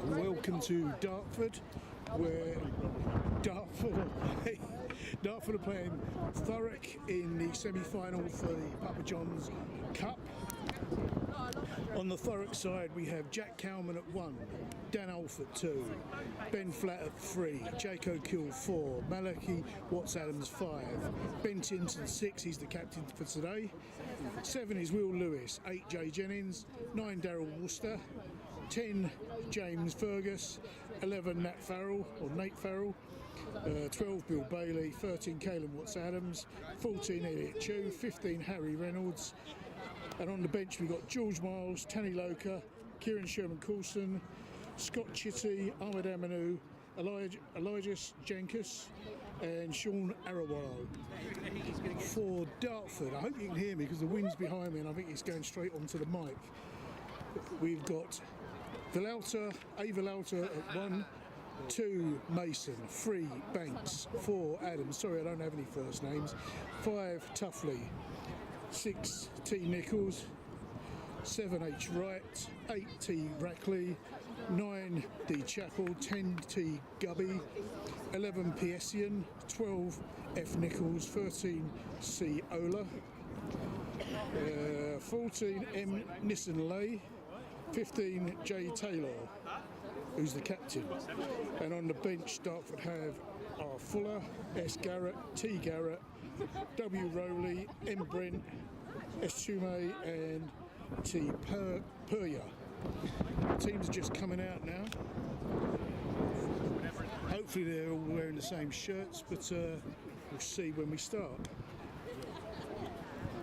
Welcome to Dartford, where Dartford are playing Thurrock in the semi-final for the Papa John's Cup. On the Thurrock side we have Jack Cowman at 1, Dan Ulf at 2, Ben Flatt at 3, Jake O'Kill 4, Malachi Watts-Adams 5, Ben Timpson 6, he's the captain for today, 7 is Will Lewis, 8 Jay Jennings, 9 Daryl Worcester, 10 James Fergus, 11 Nate Farrell, 12 Bill Bailey, 13 Caelan Watts-Adams, 14 Elliot Chew, 15 Harry Reynolds, and on the bench we've got George Miles, Tanny Loker, Kieran Sherman-Coulson, Scott Chitty, Ahmed Aminu, Elijah Jenkins and Sean Arawalo. For Dartford, I hope you can hear me because the wind's behind me and I think it's going straight onto the mic. We've got Villalta at 1, 2 Mason, 3 Banks, 4 Adams, sorry I don't have any first names, 5 Tuffley, 6 T Nichols, 7 H Wright, 8 T Rackley, 9 D Chappell, 10 T Gubby, 11 Piessian, 12 F Nichols, 13 C Ola, 14 M Nissan Lay, 15 J Taylor, who's the captain. And on the bench Dartford have R Fuller, S Garrett, T Garrett, W Rowley, M Brent, S Chume and T Purya. The teams are just coming out now. Hopefully they're all wearing the same shirts, but we'll see when we start.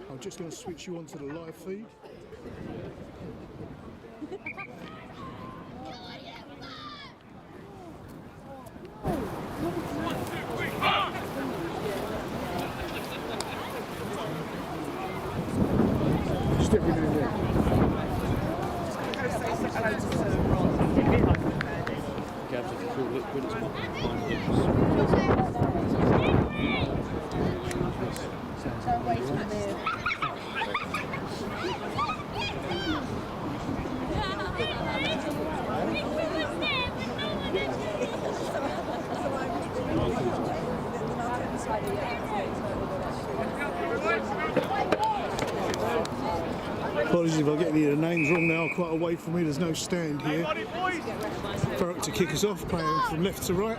I'm just going to switch you onto the live feed. Just everything in there. Gabs, if you feel liquid, it's not Don't wait for the Apologies if I get any of the names wrong now, quite away from me, there's no stand here. Thurrock to kick us off, playing from left to right.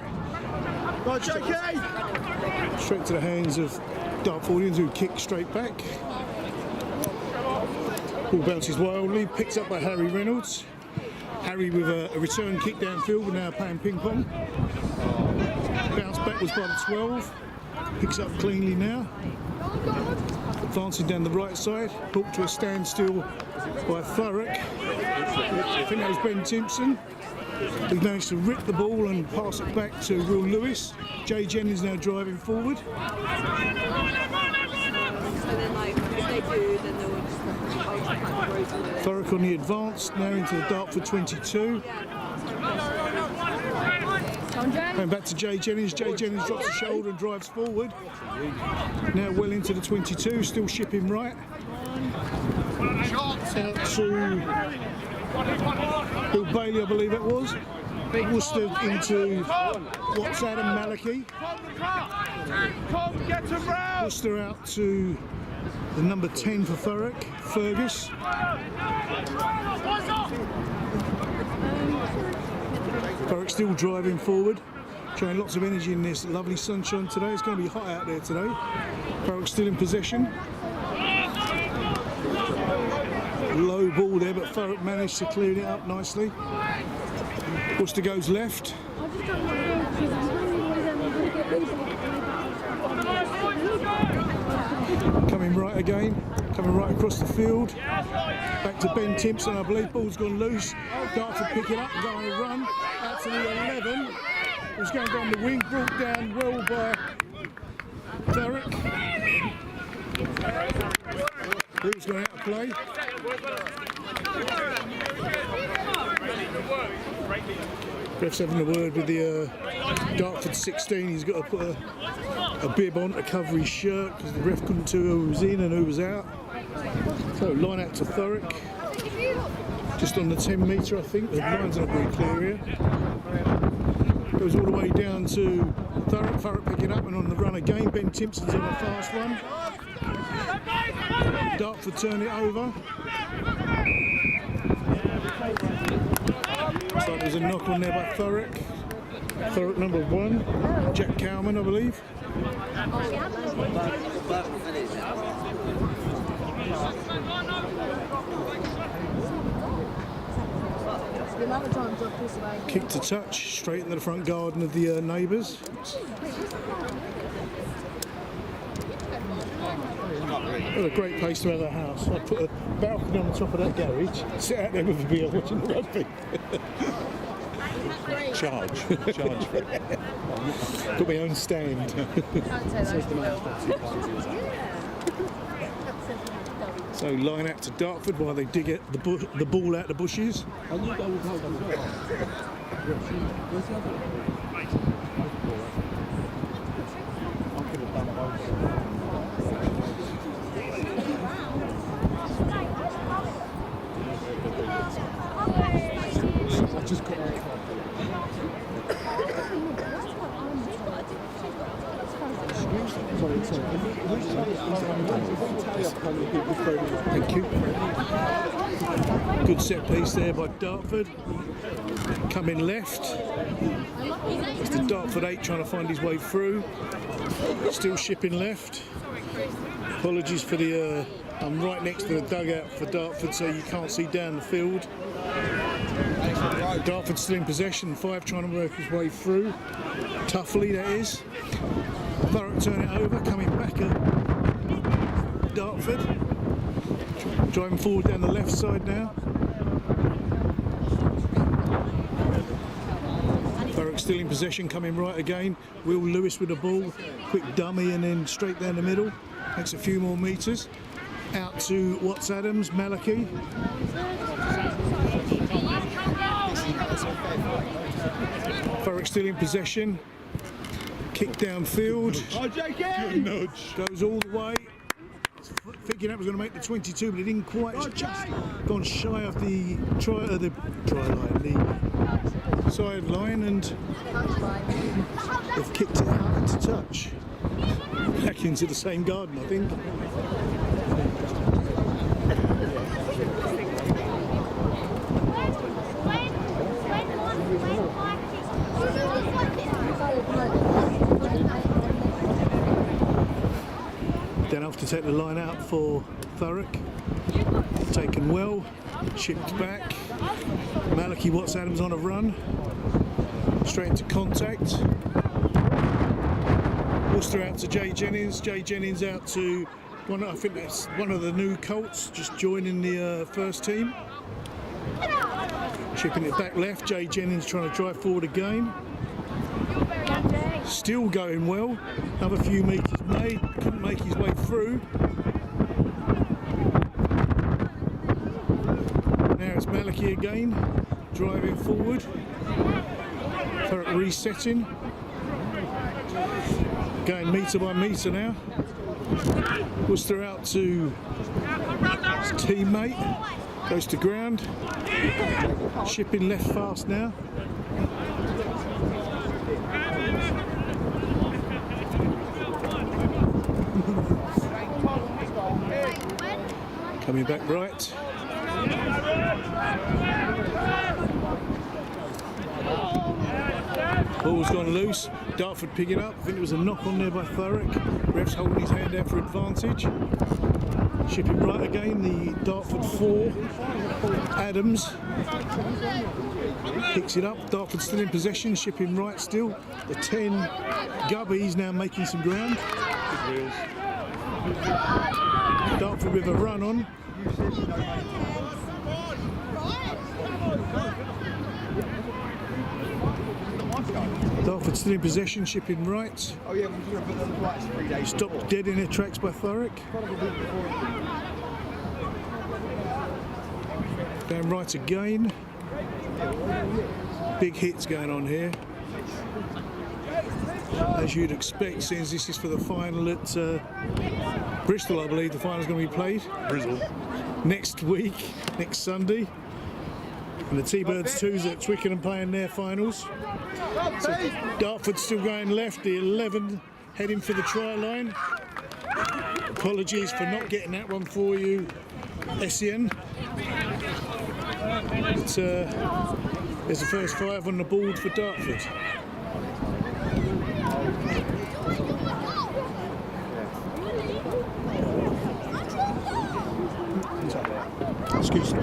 Right, JK! Straight to the hands of Dartfordians who kick straight back. Ball bounces wildly, picked up by Harry Reynolds. Harry with a return kick downfield, we're now playing ping pong. Bounce backwards by the 12, picks up cleanly now. Advancing down the right side, brought to a standstill by Thurrock. I think that was Ben Timpson. He managed to rip the ball and pass it back to Will Lewis. Jay Jennings now driving forward. So then, like, if they do, then they will just Thurrock on the advance, now into the Dartford 22. Going back to Jay Jennings. Jay Jennings drops the shoulder and drives forward. Now well into the 22, still shipping right. Out to Bill Bailey, I believe it was. Worcester into Watts-Adams Malachi. Worcester out to the number 10 for Thurrock, Fergus. Thurrock still driving forward, showing lots of energy in this lovely sunshine today. It's going to be hot out there today. Thurrock still in possession. Low ball there, but Thurrock managed to clear it up nicely. Worcester goes left. Coming right again, coming right across the field. Back to Ben Timpson, I believe. Ball's gone loose. Dartford pick it up and go on a run. Out to the 11. It was going down the wing, brought down well by Thurrock. Ball's gone out of play. Ref's having a word with the Dartford 16. He's got to put a bib on to cover his shirt because the ref couldn't tell who was in and who was out. So line out to Thurrock. just on the 10 metre, I think. The line's not very clear here. Goes all the way down to Thurrock. Thurrock picking up and on the run again. Ben Timpson's on a fast run. Dartford turn it over. Looks like there's a knock on there by Thurrock. Thurrock number 1, Jack Cowman, I believe. Kick to touch, straight into the front garden of the neighbours. What a great place to have a house. I'd put a balcony on the top of that garage, sit out there with a beer watching the rugby. Charge for it. Got my own stand. So line out to Dartford while they dig the ball out the bushes. Thank you. Good set piece there by Dartford. Coming left. It's the Dartford 8 trying to find his way through. Still shipping left. Apologies for the... I'm right next to the dugout for Dartford, so you can't see down the field. Dartford still in possession. 5 trying to work his way through. Toughly, that is. Thurrock turn it over, coming back at Dartford. Driving forward down the left side now. Thurrock still in possession, coming right again. Will Lewis with the ball. Quick dummy and then straight down the middle. Takes a few more metres. Out to Watts Adams, Malachy. Thurrock still in possession. Kick downfield. Goes all the way. Thinking that was going to make the 22, but it didn't quite. It's just gone shy of the try line, the sideline, and they've kicked it out into touch. Back into the same garden, I think. Then off to take the line out for Thurrock. Taken well, chipped back. Malachy Watts Adams on a run. Straight into contact. Worcester out to Jay Jennings. Jay Jennings out to I think that's one of the new Colts, just joining the first team. Chipping it back left. Jay Jennings trying to drive forward again. Still going well. Another few metres made. Couldn't make his way through. Now it's Malachy again, driving forward. Thurrock resetting. Going metre by metre now. Worcester out to his teammate. Goes to ground. Shipping left fast now. Coming back right. Ball's gone loose. Dartford picking up. I think there was a knock on there by Thurrock. Ref's holding his hand out for advantage. Shipping right again. The Dartford 4. Adams picks it up. Dartford still in possession. Shipping right still. The 10. Gubby's now making some ground. Dartford with a run on. Dartford still in possession, shipping right. Oh yeah, we're going to put them right 3 days. Stopped dead in their tracks by Thurrock. Down right again. Big hits going on here. As you'd expect, since this is for the final at Bristol, I believe the final's going to be played. Bristol. Next week, next Sunday. And the T-Birds 2s at Twickenham playing their finals. So Dartford still going left, the 11 heading for the try line. Apologies for not getting that one for you, SEN. But, there's the first 5 on the board for Dartford. Excuse me.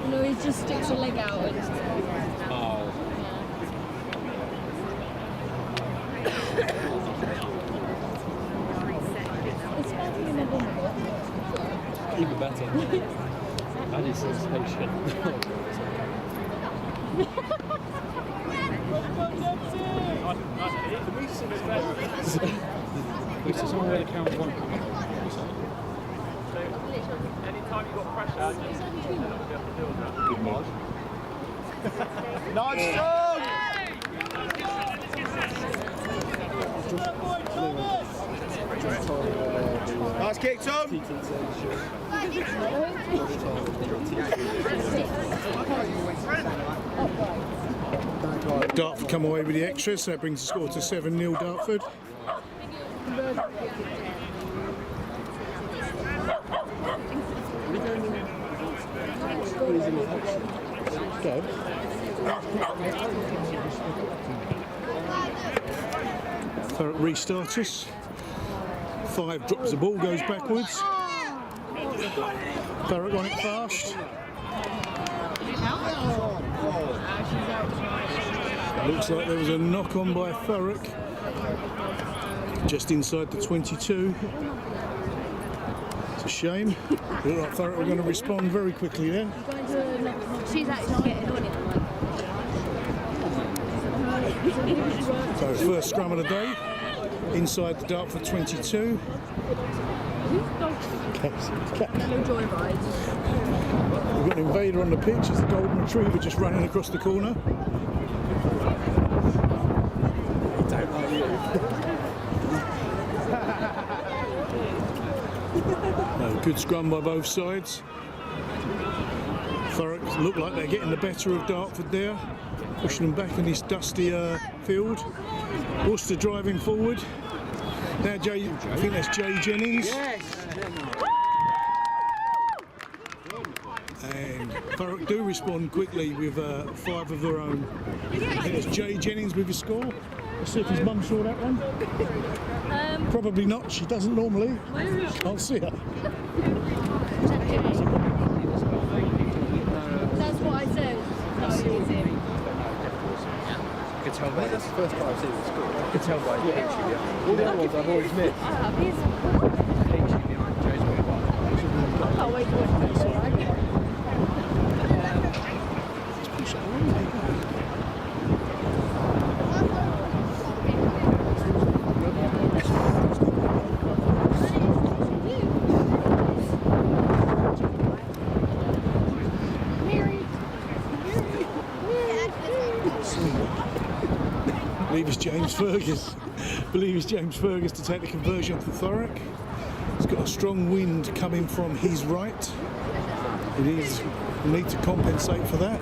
No, he just sticks a leg out and Even better. That is sensation. Which is all the count one. Anytime you've got pressure, you have to deal with that. Good mod. Nice job! Nice kick, Tom! Dartford come away with the extras, so that brings the score to 7-0 Dartford. Thurrock restart us. 5 drops the ball, goes backwards. Thurrock on it fast. Looks like there was a knock on by Thurrock just inside the 22. It's a shame. Look like Thurrock were going to respond very quickly there. she's actually getting on it. So first scrum of the day, inside the Dartford 22. No joy rides. We've got an invader on the pitch, it's the golden retriever just running across the corner. Don't like you. No, good scrum by both sides. Thurrock look like they're getting the better of Dartford there, pushing them back in this dusty field. Worcester driving forward. Now I think that's Jay Jennings. Yes. And Thurrock do respond quickly with 5 of their own. I think it's Jay Jennings with a score. Let's see if his mum saw that one. Probably not, she doesn't normally. Can't see her. That's what I said. No, it was him. I could tell by that's the first time I've seen him score. I could tell by his HUB. All the other ones I've always missed. I have his. HUB behind Joe's way back. I can't wait to watch this, right? I believe it's James Fergus to take the conversion for Thurrock. He's got a strong wind coming from his right. We'll need to compensate for that.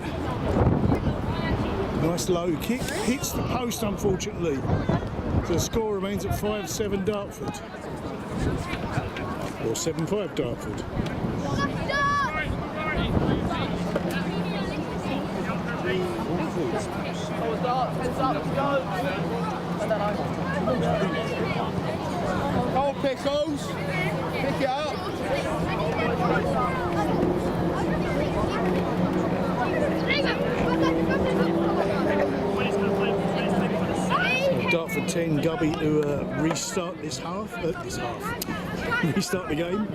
Nice low kick, hits the post unfortunately. So the score remains at 5-7 Dartford. Or 7-5 Dartford. Go on, Pickles! Pick it up! Dartford 10, Gubby to restart restart the game.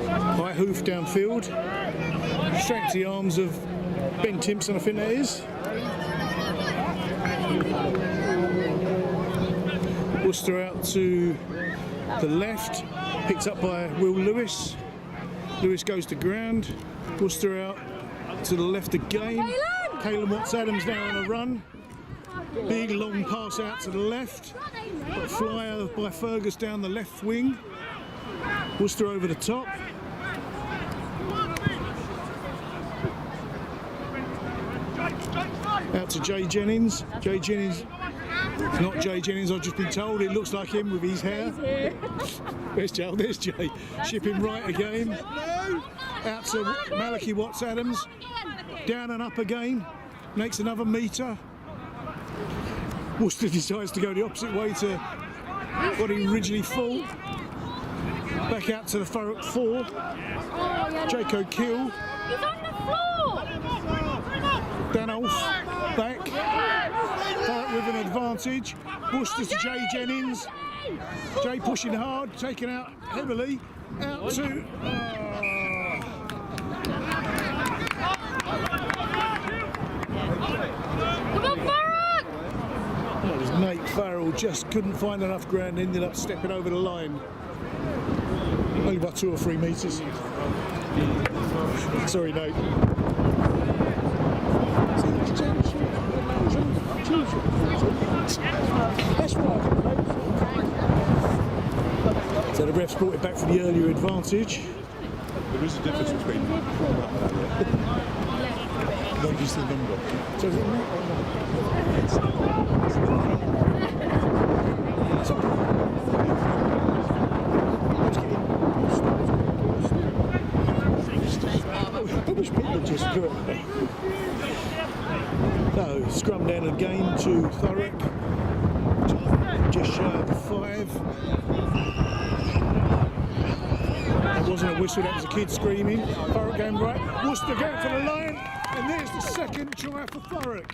High hoof downfield. Straight to the arms of Ben Timpson, I think that is. Worcester out to the left, picked up by Will Lewis. Lewis goes to ground. Worcester out to the left again. Caleb Watts-Adams now on a run. Big long pass out to the left. Got a flyer by Fergus down the left wing. Worcester over the top. Out to Jay Jennings. Jay Jennings, not Jay Jennings, I've just been told. It looks like him with his hair. Where's Jay? There's Jay. Shipping right again. Out to Malachi Watts-Adams. Down and up again. Makes another metre. Worcester decides to go the opposite way to what he originally thought. Back out to the Thurrock 4. Jaco Kill. He's on the floor! Danolf back. Thurrock with an advantage. Worcester to Jay Jennings. Jay pushing hard, taken out heavily. Out to. Come on, Thurrock! That was Nate Farrell, just couldn't find enough ground, ended up stepping over the line. Only by 2 or 3 metres. Sorry, Nate. So the refs brought it back for the earlier advantage. There is a difference between don't use the number. So is it I wish people would just do it. So, scrum down again to Thurrock. Just shy of the 5. That wasn't a whistle, that was a kid screaming. Thurrock going right. Worcester going for the line. And there's the second try for Thurrock.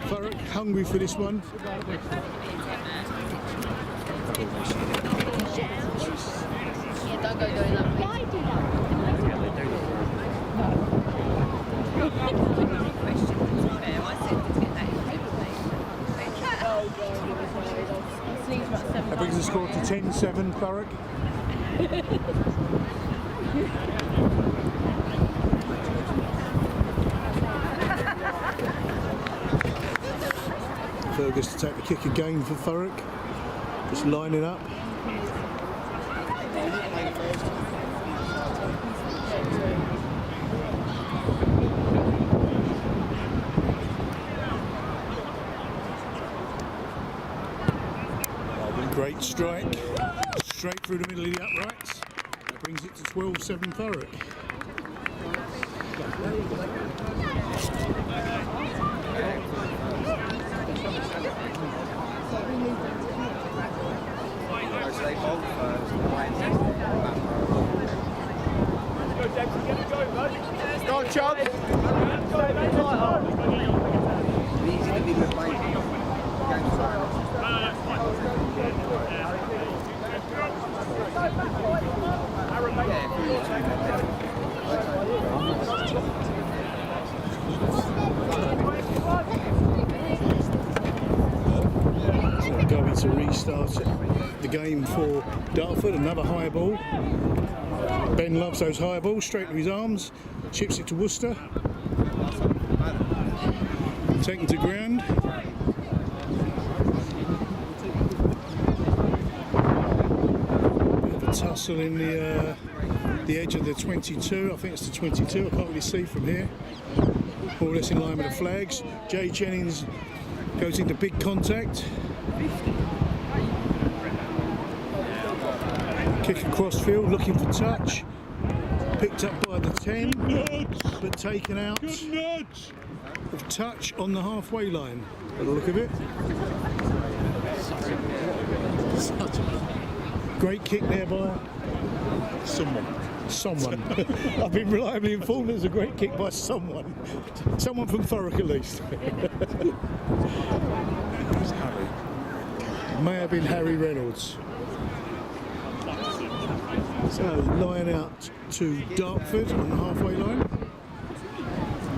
Thurrock hungry for this one. Yeah, don't go doing that. Why do that? That brings the score to 10-7, Thurrock. Fergus to take the kick again for Thurrock. Just lining up. Great strike, straight through the middle of the uprights. That brings it to 12-7 Thurrock. Go on, Chubb! Going to restart the game for Dartford, another high ball. Ben loves those high balls, straight to his arms, chips it to Worcester. Taken to ground. Bit of a tussle in the edge of the 22, I think it's the 22, I can't really see from here. More or less in line with the flags. Jay Jennings goes into big contact. Kick across field, looking for touch. Picked up by the 10, but taken out of touch on the halfway line. By the look of it. Great kick there by someone. I've been reliably informed there's a great kick by someone. Someone from Thurrock at least. May have been Harry Reynolds. So line out to Dartford on the halfway line.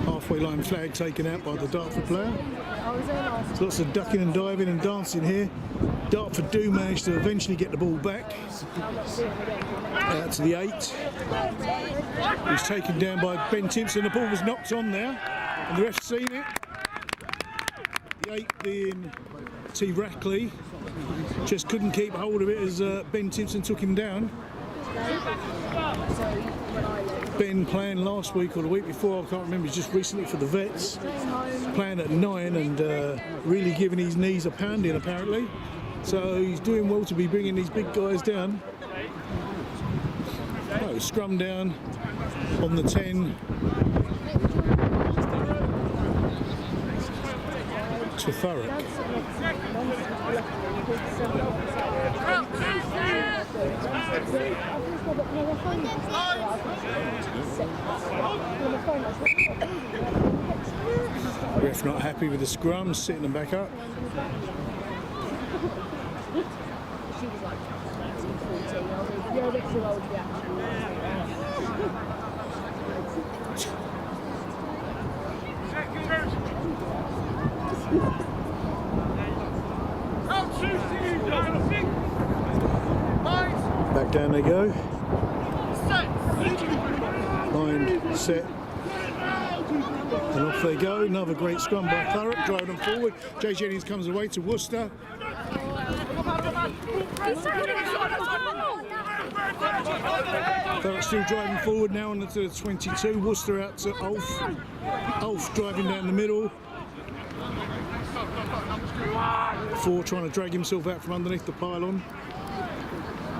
Half halfway line flag taken out by the Dartford player. There's lots of ducking and diving and dancing here. Dartford do manage to eventually get the ball back out to the 8. He was taken down by Ben Timpson. The ball was knocked on there, and the ref's seen it. The 8 being T. Rackley just couldn't keep hold of it as Ben Timpson took him down. Ben playing last week or the week before, I can't remember, just recently for the Vets, playing at 9 and really giving his knees a pounding apparently. So he's doing well to be bringing these big guys down. Oh, scrum down on the 10 to Thurrock. Ref not happy with the scrum, sitting them back up. Back down they go. Line set. And off they go. Another great scrum by Thurrock, driving them forward. Jay Jennings comes away to Worcester. Thurrock still driving forward now on to the 22. Worcester out to Ulf. Ulf driving down the middle. 4 trying to drag himself out from underneath the pylon.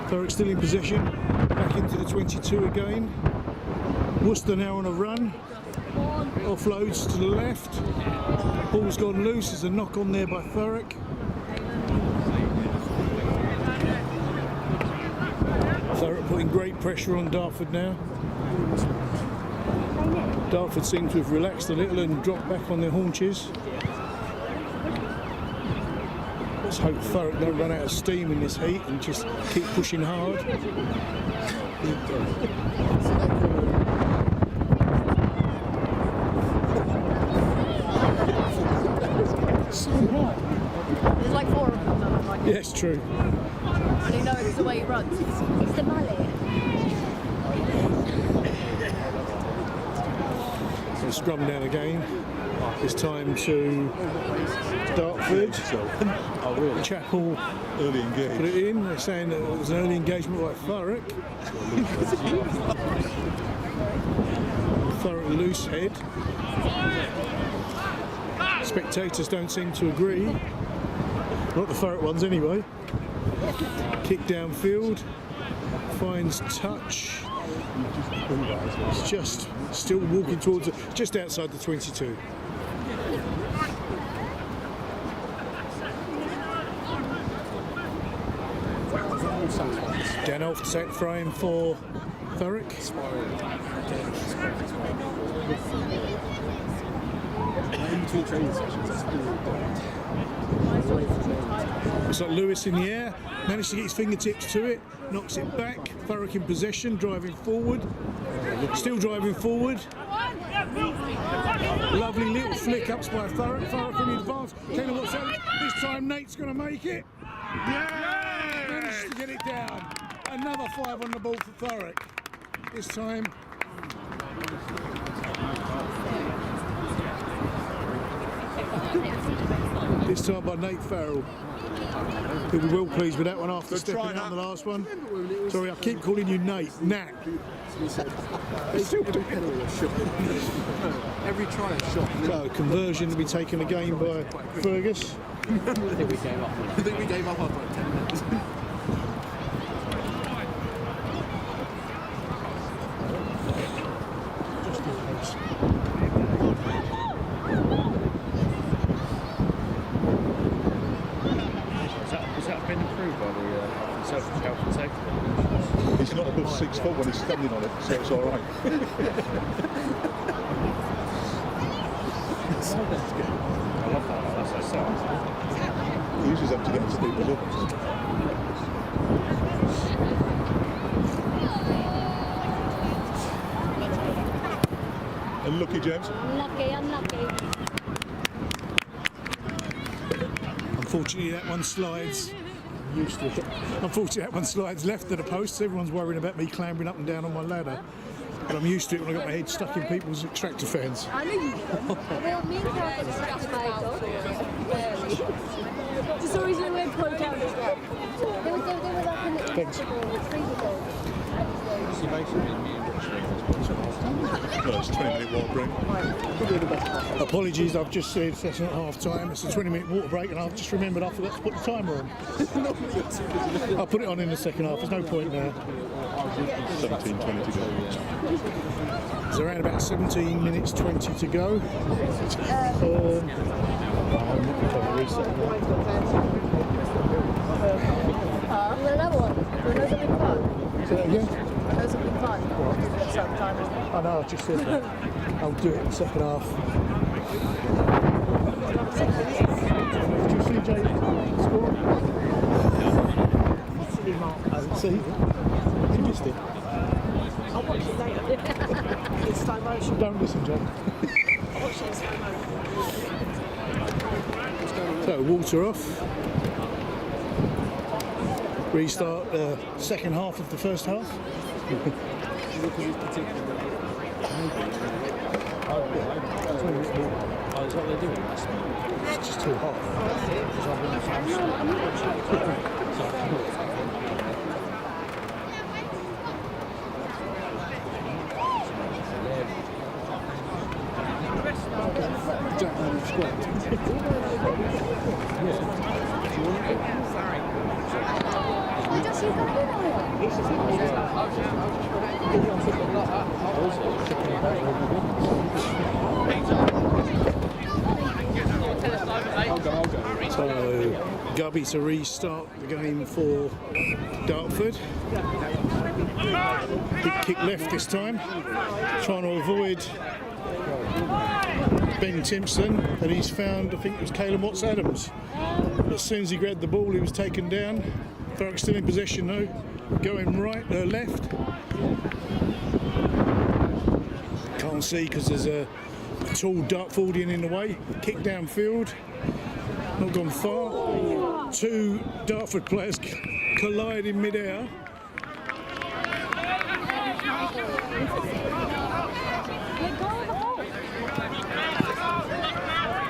Thurrock still in possession. Back into the 22 again. Worcester now on a run. Offloads to the left. Ball's gone loose. There's a knock on there by Thurrock. Thurrock putting great pressure on Dartford now. Dartford seem to have relaxed a little and dropped back on their haunches. Let's hope Thurrock don't run out of steam in this heat and just keep pushing hard. There's like 4 of them. Like Yes, true. and he knows the way he runs. It's the mallet. So scrum down again. This time to Dartford. Oh, really? Chapel Early put engaged. it in. They're saying that it was an early engagement by Thurrock. Thurrock loose head. Spectators don't seem to agree. Not the Thurrock ones anyway. Kick downfield. Finds touch. It's just still walking towards it, just outside the 22. Dan off set frame for Thurrock. Looks like Lewis in the air, managed to get his fingertips to it, knocks it back. Thurrock in possession, driving forward, still driving forward. Lovely little flick ups by Thurrock. Thurrock in advance. Taylor, what's that? This time Nate's going to make it. Yeah! Managed to get it down. Another 5 on the ball for Thurrock. This time. This time by Nate Farrell. He'll be well pleased with that one after stepping out on the last one. Sorry, I keep calling you Nate. Nat. Every try is shot. So, conversion to be taken again by Fergus. I think we gave up. I think we gave up after like 10 minutes. Just in case. Has that been approved by the health and safety? He's not above 6 foot when he's standing on it, so it's all right. I love that. That's so sad. He uses them to get into people's ovens. Unlucky, James. Unlucky. Unfortunately, that one slides. Used to it. Unfortunately, that one slides left of the post. Everyone's worrying about me clambering up and down on my ladder. But I'm used to it when I got my head stuck in people's extractor fans. I know you don't. Well, me and Carl got stuck in my dog. Just always know where to put down as well. They were like a little Thanks. freezer dog. No, it's a 20-minute walk break. Apologies, I've just said that's not half time. It's a 20-minute water break, and I've just remembered I forgot to put the timer on. I'll put it on in the second half. There's no point now. 17:20 to go. There's around about 17 minutes 20 to go. Another one. There's a big fun. Say that again? There's a big fun. I know, I've just said that. I'll do it in the second half. Did you see Jay score? I haven't seen it. You missed it. I'll watch it later. It's slow motion. Don't listen, Jay. I'll watch it in slow motion. So, water off. Restart the second half of the first half. It's just too hot. So, Gubby to restart the game for Dartford. Big kick left this time, trying to avoid Ben Timpson, and he's found, I think it was Calum Watts-Adams. As soon as he grabbed the ball, he was taken down. Thurrock still in possession though, going left. Can't see because there's a tall Dartfordian in the way. Kick downfield, not gone far. Two Dartford players collide in mid-air.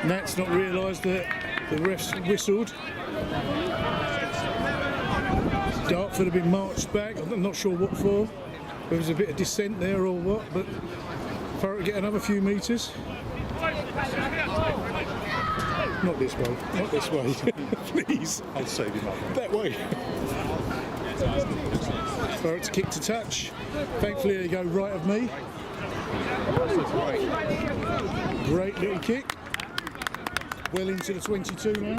Nat's not realised that the refs whistled. Dartford have been marched back. I'm not sure what for. There was a bit of dissent there or what, but Thurrock get another few metres. Not this way, not this way. Please. I'll save him up. That way. Thurrock's kick to touch. Thankfully they go right of me. Great little kick. Well into the 22 now.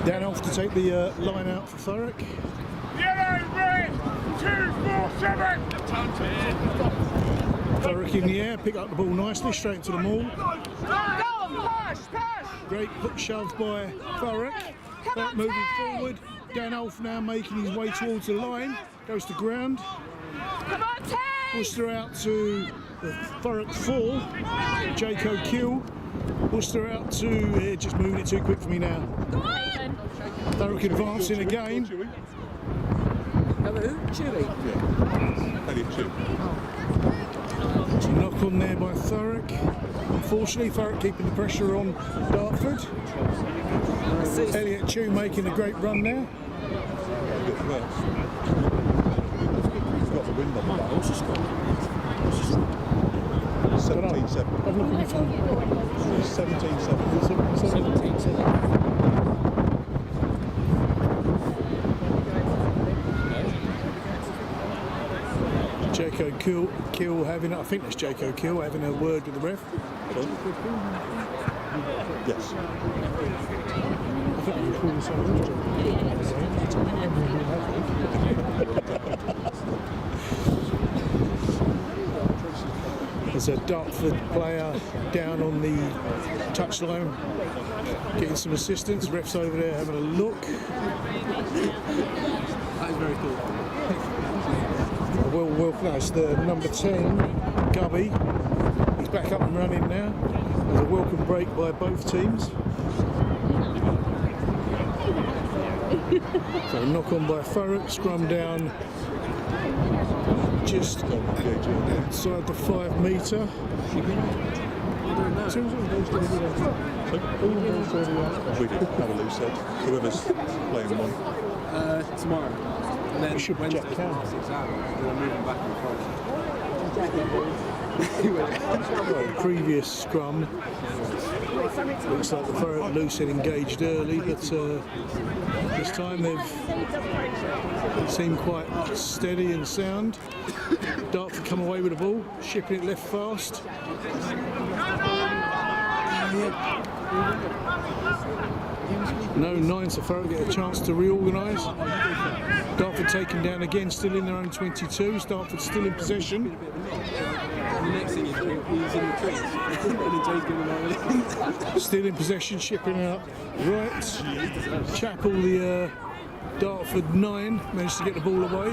Dan off to take the line out for Thurrock. Yellow, red, 247. Thurrock in the air, pick up the ball nicely, straight into the maul. Pass. Great hook shove by Thurrock. Thurrock moving forward. Dan Olf now making his way towards the line. Goes to ground. Come on, Ted! Worcester out to the Thurrock 4. Jaco Kill. Worcester out to, just moving it too quick for me now. Thurrock advancing again. Chewy. Knock on there by Thurrock. Unfortunately, Thurrock keeping the pressure on Dartford. Elliot Chew making a great run there. Got the wind on the back. 17-7. 17-7. Jaco Kill having, I think that's Jaco Kill having a word with the ref. Yes. I think we were calling someone else. There's a Dartford player down on the touchline getting some assistance. Ref's over there having a look. That is very cool. Well, that's the number 10, Gubby. He's back up and running now. There's a welcome break by both teams. So knock on by Thurrock, scrum down just outside the 5 metre. We could have a loose head. Whoever's playing one. Tomorrow. And then should Wednesday, Jack Cam. 6 hours. Then I'm moving back on Friday. Previous scrum looks like the Thurrock loose had engaged early, but this time they've seemed quite steady and sound. Dartford come away with the ball, shipping it left fast. No 9, so Thurrock get a chance to reorganise. Dartford taken down again, still in their own 22. Dartford still in possession. The next thing he's in the trees. And then Jay's going to Still in possession, shipping out right. Chapel, the Dartford 9, managed to get the ball away.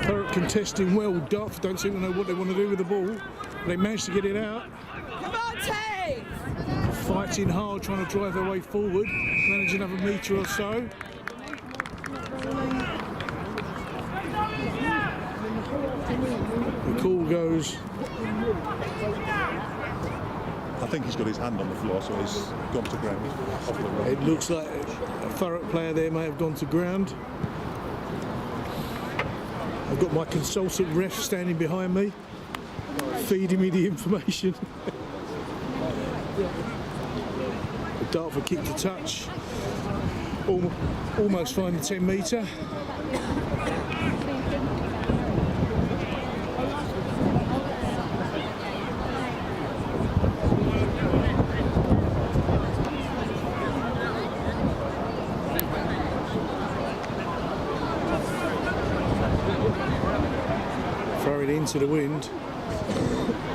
Thurrock contesting well. Dartford don't seem to know what they want to do with the ball. They managed to get it out. Come on, Tay! Fighting hard, trying to drive their way forward. Manage another metre or so. The call goes. I think he's got his hand on the floor, so he's gone to ground. Off the road. It looks like a Thurrock player there may have gone to ground. I've got my consultant ref standing behind me, feeding me the information. Dartford kicked a touch, almost find the 10 metre. Throw it into the wind.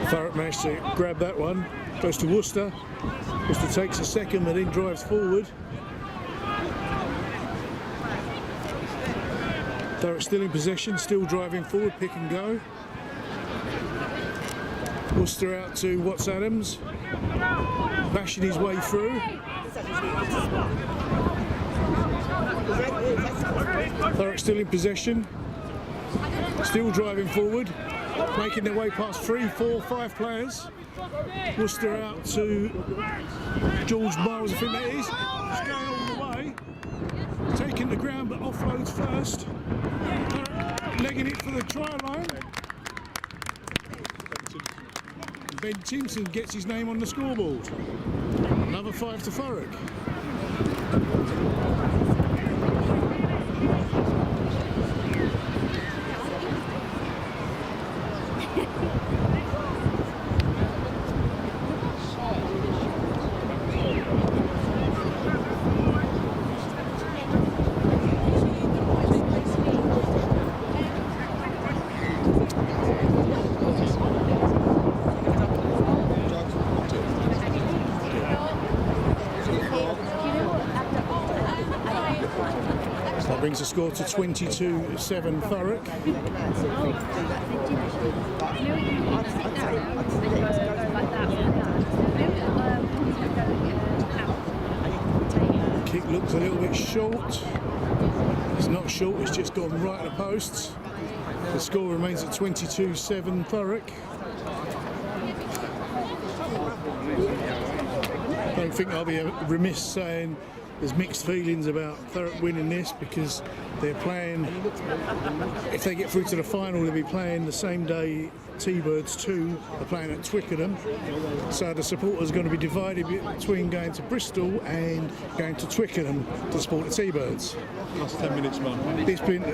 Thurrock managed to grab that one. Goes to Worcester. Worcester takes a second, but then drives forward. Thurrock still in possession, still driving forward, pick and go. Worcester out to Watts Adams, bashing his way through. Thurrock still in possession, still driving forward, making their way past 3, 4, 5 players. Worcester out to George Miles, I think that is. It's going all the way. Taking the ground, but offloads first. Legging it for the try line. Ben Timpson gets his name on the scoreboard. Another 5 to Thurrock. That brings the score to 22-7 Thurrock. Kick looks a little bit short. It's not short, it's just gone right at the posts. The score remains at 22-7 Thurrock. I don't think I'll be remiss saying there's mixed feelings about Thurrock winning this, because they're playing, if they get through to the final, they'll be playing the same day T-Birds 2 are playing at Twickenham. So the supporters are going to be divided between going to Bristol and going to Twickenham to support the T-Birds. Last 10 minutes, man. It's been,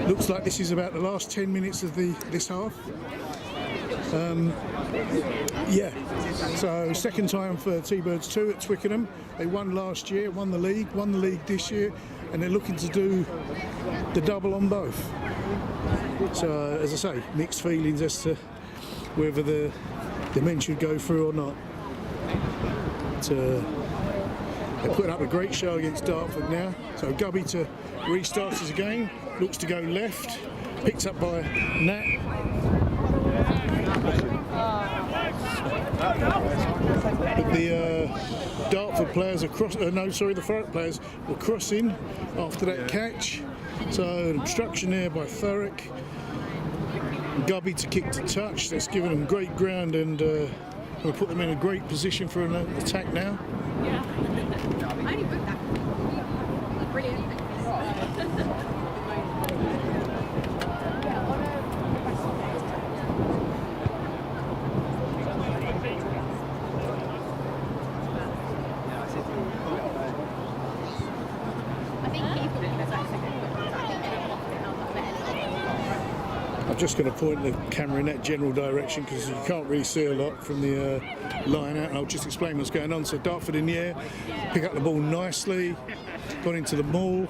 looks like this is about the last 10 minutes of this half. Yeah, so second time for T-Birds 2 at Twickenham. They won last year, won the league this year, and they're looking to do the double on both. So, as I say, mixed feelings as to whether the men should go through or not. They're putting up a great show against Dartford now. So Gubby to restart us again, looks to go left, picked up by Nat. But the Dartford players are the Thurrock players were crossing after that catch. So an obstruction there by Thurrock. Gubby to kick to touch. That's given them great ground and will put them in a great position for an attack now. Yeah. I only booked that. Brilliant. I'm just going to point the camera in that general direction because you can't really see a lot from the line out, and I'll just explain what's going on. So Dartford in the air, pick up the ball nicely, got into the maul.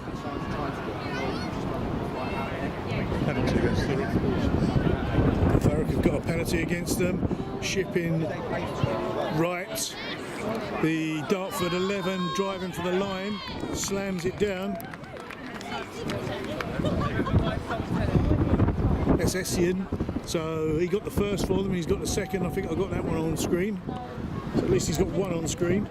Thurrock have got a penalty against them, shipping right. The Dartford 11 driving for the line, slams it down. That's Essien, so he got the first for them, he's got the second. I think I got that one on screen, so at least he's got one on screen.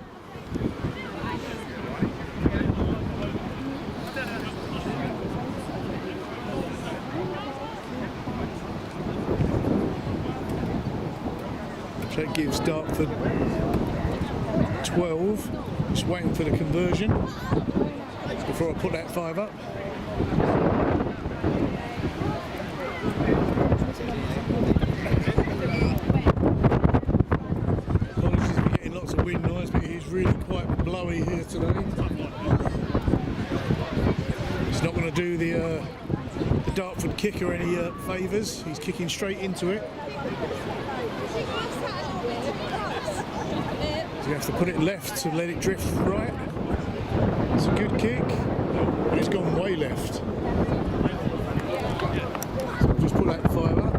So that gives Dartford 12, just waiting for the conversion before I put that 5 up. Really quite blowy here today. He's not going to do the Dartford kicker any favours. He's kicking straight into it. So you have to put it left to let it drift right. It's a good kick, and it's gone way left. So I'll just put that 5 up.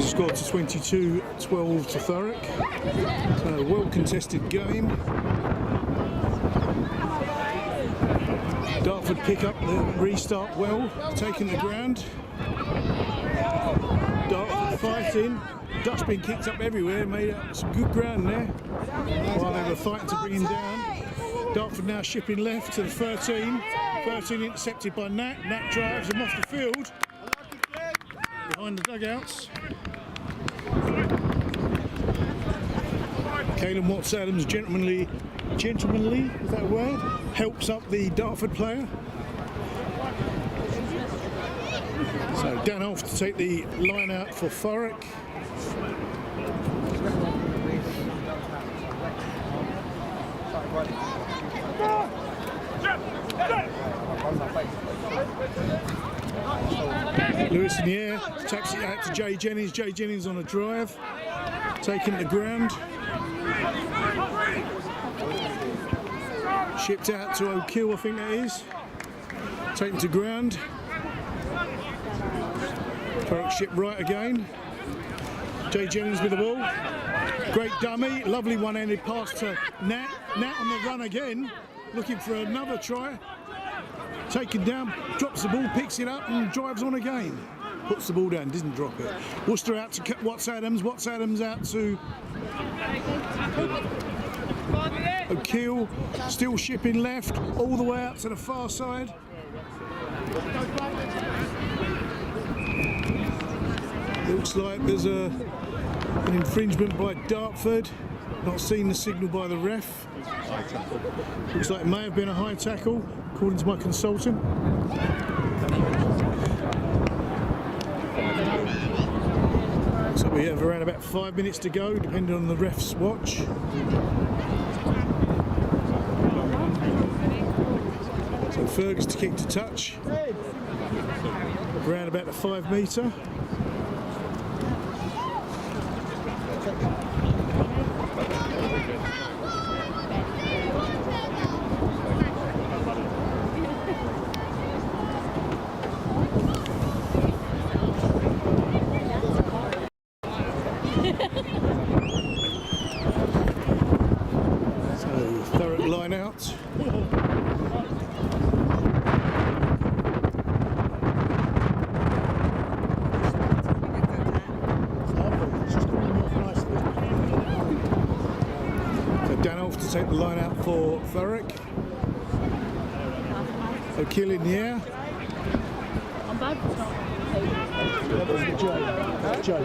Scored to 22-12 to Thurrock. So a well contested game. Dartford pick up the restart well, taking the ground. Dartford fighting. Dutch being kicked up everywhere, made up some good ground there while they were fighting to bring him down. Dartford now shipping left to the 13. 13 intercepted by Nat. Nat drives him off the field behind the dugouts. Caleb Watts-Adams gentlemanly, is that a word? Helps up the Dartford player. So Dan off to take the line out for Thurrock. Lewis in the air, taps it out to Jay Jennings. Jay Jennings on a drive, taking the ground. Shipped out to O'Kill, I think that is. Taken to ground. Thurrock shipped right again. Jay Jennings with the ball. Great dummy, lovely one-handed pass to Nat. Nat on the run again, looking for another try. Taken down, drops the ball, picks it up and drives on again. Puts the ball down, doesn't drop it. Worcester out to Watts-Adams. Watts-Adams out to O'Kill. Still shipping left, all the way out to the far side. Looks like there's an infringement by Dartford. Not seen the signal by the ref. Looks like it may have been a high tackle, according to my consultant. We have around about 5 minutes to go, depending on the ref's watch. So Fergus to kick to touch. Around about the 5 metre. Thurrock line out. So Danoff to take the line out for Thurrock. O'Kill in the air. Joe.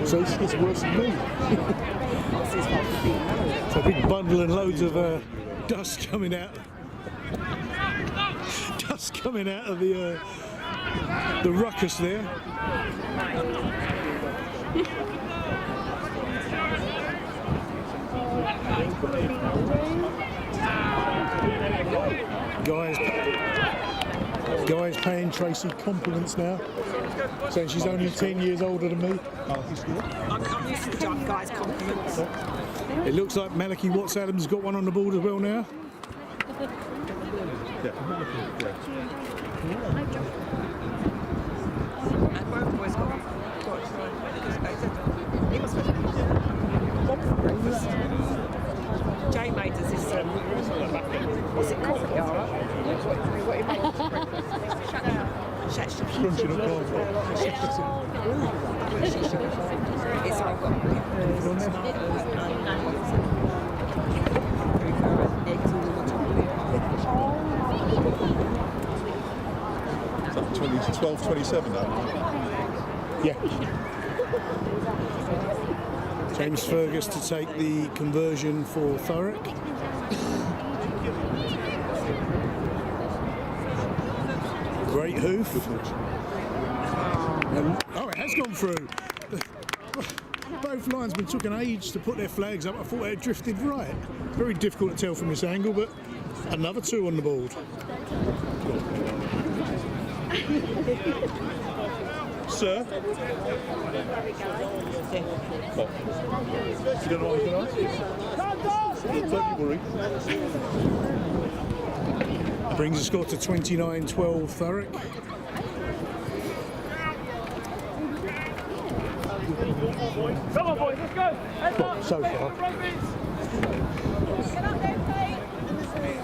So this gets worse than me. It's a big bundle and loads of dust coming out. Dust coming out of the ruckus there. Guys paying Tracy compliments now, saying she's only 10 years older than me. I'm used to guys' compliments. It looks like Malachi Watts-Adams got one on the board as well now. And both boys got he must have bob for breakfast. Jay made us this what's it called, Yara? What he made us for breakfast? Crunching up It's all got peppers and tomatoes and onions and eggs all on top of it. Is that 12:27 now? Yeah. James Fergus to take the conversion for Thurrock. Great hoof. Oh, it has gone through. Both linesmen took an age to put their flags up. I thought they had drifted right. Very difficult to tell from this angle, but another 2 on the board. Sir? What? You don't know what you're going to ask? Don't worry. Brings the score to 29-12 Thurrock. Come on, boys, let's go. Heads up. So far.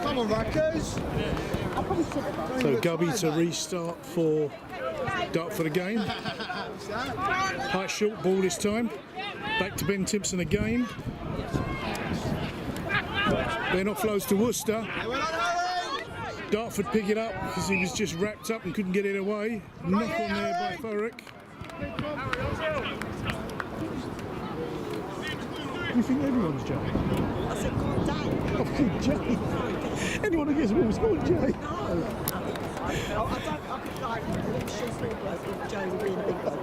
Come on, Rackers. So Gubby to restart for Dartford again. High short ball this time. Back to Ben Timpson again. Ben offloads to Worcester. Dartford pick it up because he was just wrapped up and couldn't get it away. Knock on there by Thurrock. You think everyone's Jay? I said, call Dad. Oh, Jay. Anyone who gets balls, call Jay. I could like literally see like if Joe would be in a big ball.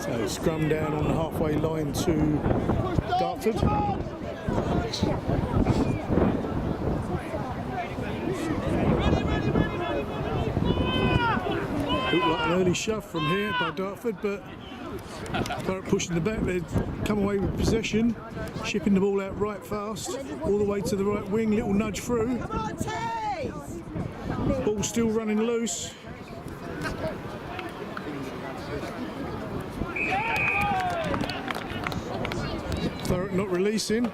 So scrum down on the halfway line to Dartford. Looked like an early shove from here by Dartford, but Thurrock pushing the back. They'd come away with possession, shipping the ball out right fast, all the way to the right wing. Little nudge through. Ball still running loose. Thurrock not releasing.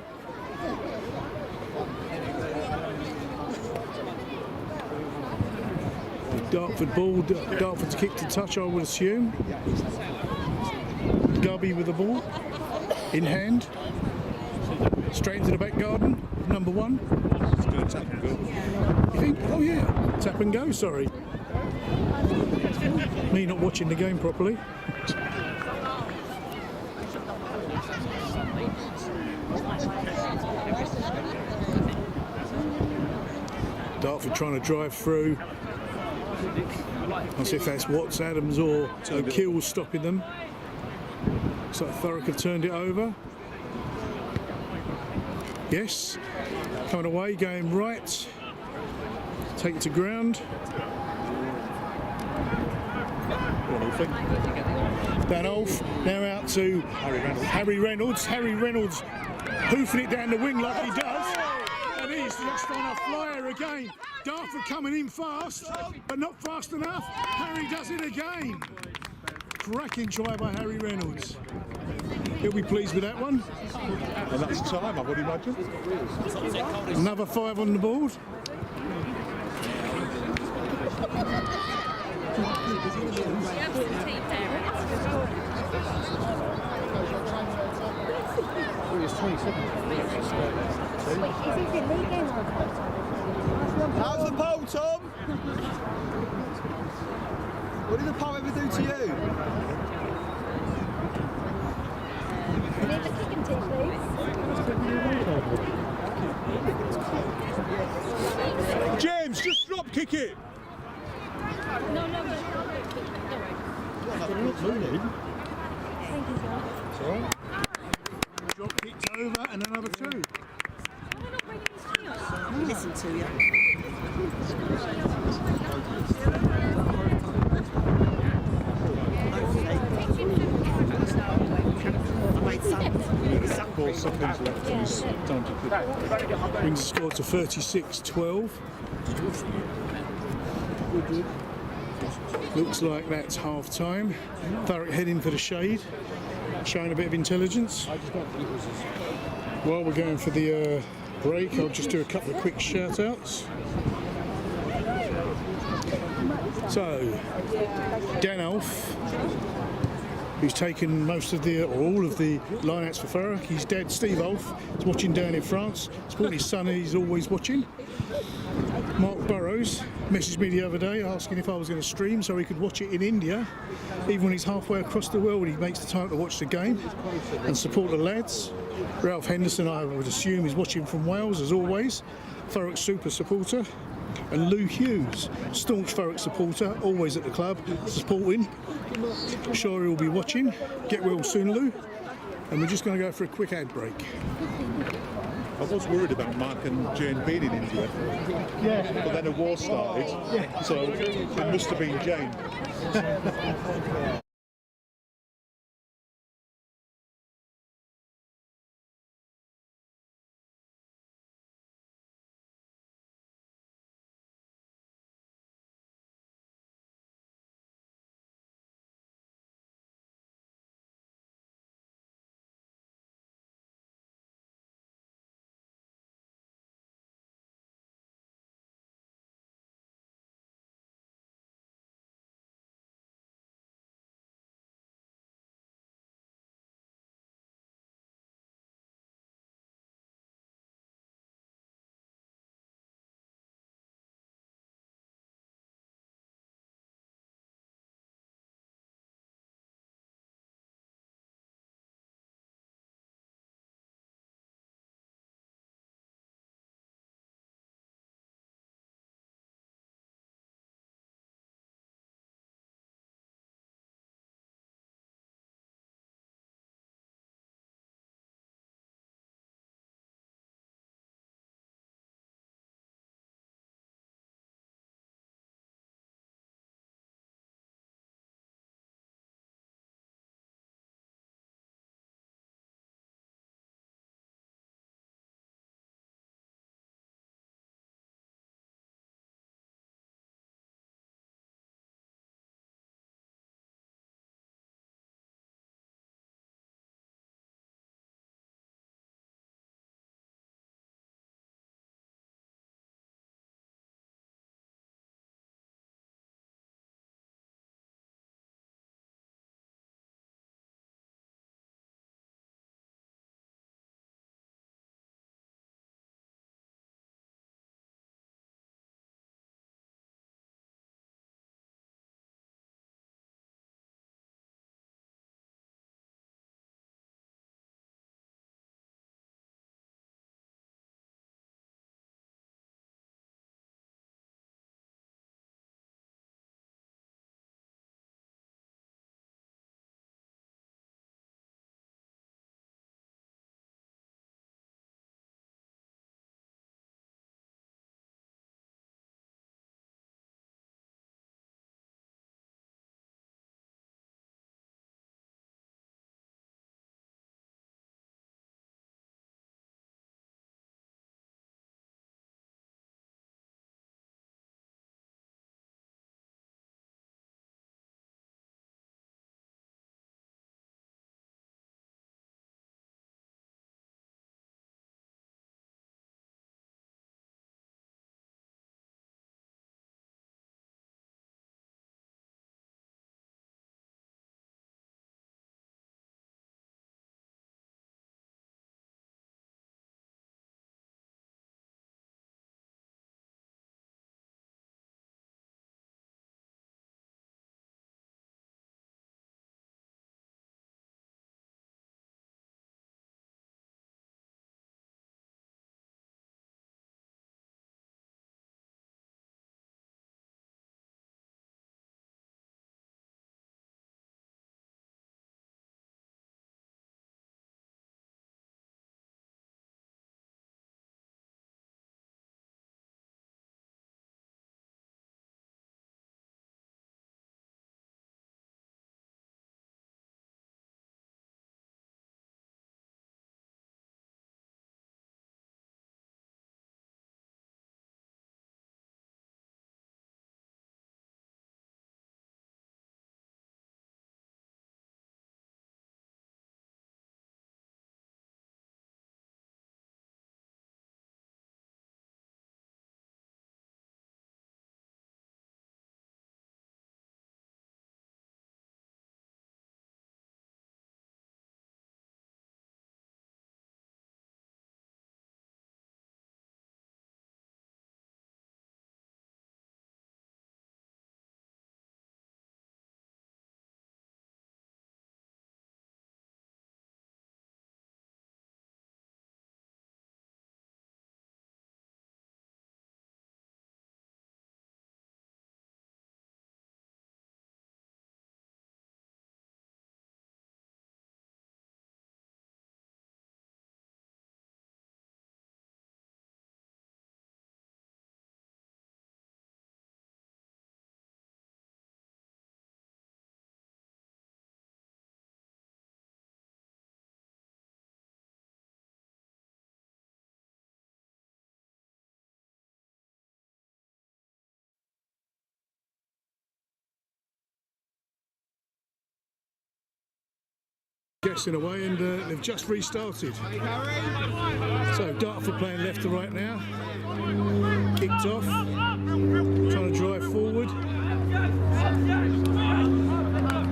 Dartford ball, Dartford's kick to touch, I would assume. Gubby with the ball in hand. Straight into the back garden, number 1. It's going to tap and go. You think? Oh yeah, tap and go, sorry. Me not watching the game properly. Dartford trying to drive through. I'll see if that's Watts, Adams or O'Keel's stopping them. Looks like Thurrock have turned it over. Yes, coming away, going right. Take it to ground. Dan Olf now out to Harry Reynolds. Harry Reynolds hoofing it down the wing like he does. And he's just on a flyer again. Dartford coming in fast, but not fast enough. Harry does it again. Cracking try by Harry Reynolds. He'll be pleased with that one. And that's time, I would imagine. Another 5 on the board. How's the pole, Tom? What did the pole ever do to you? Need the kicking team, please. James, just drop kick it. No, no, no. Thank you, sir. Drop kicked over and another 2. Listen to you. Ball seconds left and it's time to quit. Brings the score to 36-12. Looks like that's half time. Thurrock heading for the shade, showing a bit of intelligence. While we're going for the break, I'll just do a couple of quick shout outs. So, Dan Alf, who's taken most of the, or all of the line-outs for Thurrock. His dad, Steve Alf, is watching down in France. Supporting his son, and he's always watching. Mark Burrows messaged me the other day asking if I was going to stream so he could watch it in India. Even when he's halfway across the world, he makes the time to watch the game and support the lads. Ralph Henderson, I would assume, is watching from Wales, as always. Thurrock super supporter. And Lou Hughes, staunch Thurrock supporter, always at the club, supporting. Sure he'll be watching. Get well soon, Lou. And we're just going to go for a quick ad break. I was worried about Mark and Jane being in India. Yeah. But then a war started. Yeah. So it must have been Jane. Guessing away, and they've just restarted. So Dartford playing left to right now. Kicked off, trying to drive forward.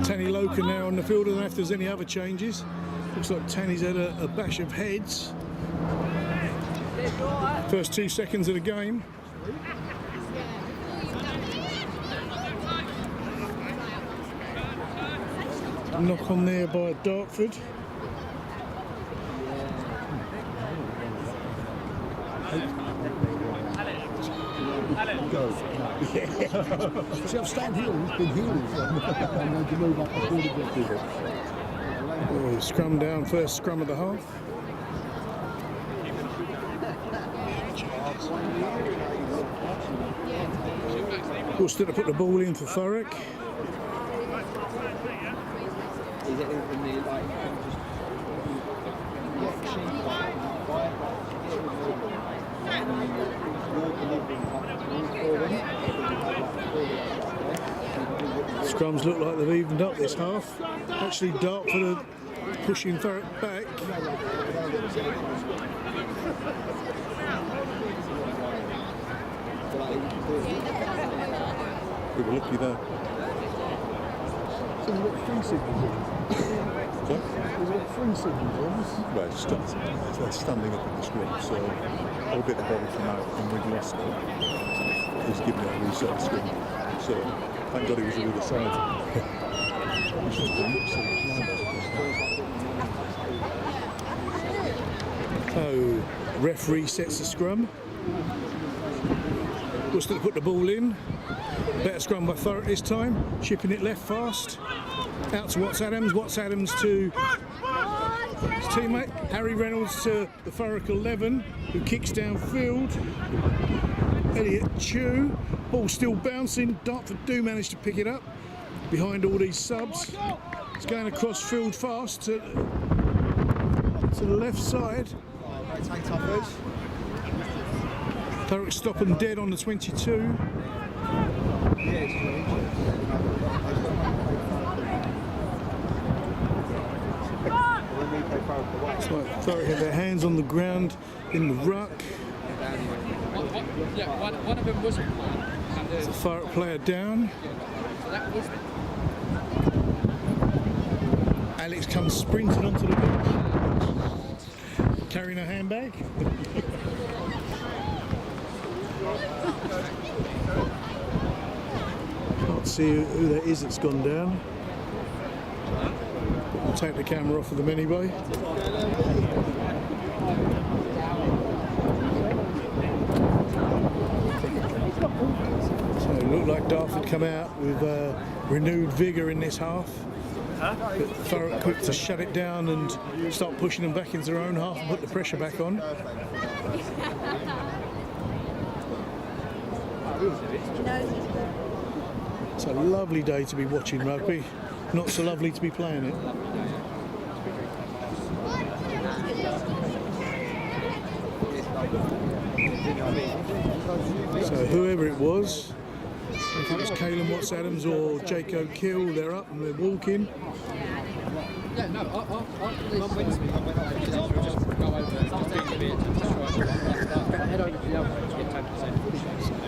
Tanny Loca now on the field. I don't know if there's any other changes. Looks like Tanny's had a bash of heads. First 2 seconds of the game. Knock on there by Dartford. See, I've stayed here, he's been healing from. I'm going to move up before the bit. Oh, scrum down, first scrum of the half. Still to put the ball in for Thurrock. Scrums look like they've evened up this half. Actually, Dartford are pushing Thurrock back. We were lucky there. So we've got 3 signals on. What? We've got 3 signals on. Well, it's standing up in the scrum, so we'll get the ball from out and we've lost it. He's given it a reset scrum. So thank God he was on the other side. He's just been So, referee sets the scrum. Worcester to put the ball in. Better scrum by Thurrock this time. Chipping it left fast. Out to Watts Adams. Watts Adams to his teammate. Harry Reynolds to the Thurrock 11, who kicks downfield. Elliot Chew. Ball still bouncing. Dartford do manage to pick it up behind all these subs. It's going across field fast to the left side. Thurrock stop and dead on the 22. It's like Thurrock have their hands on the ground in the ruck. One of them wasn't one. It's a Thurrock player down. Alex comes sprinting onto the bench, carrying a handbag. Can't see who that is that's gone down. We'll take the camera off of them anyway. So it looked like Dartford come out with renewed vigour in this half. But Thurrock quick to shut it down and start pushing them back into their own half and put the pressure back on. It's a lovely day to be watching rugby, not so lovely to be playing it. So whoever it was, if it was Caelan Watts Adams or Jake O'Kill, they're up and they're walking.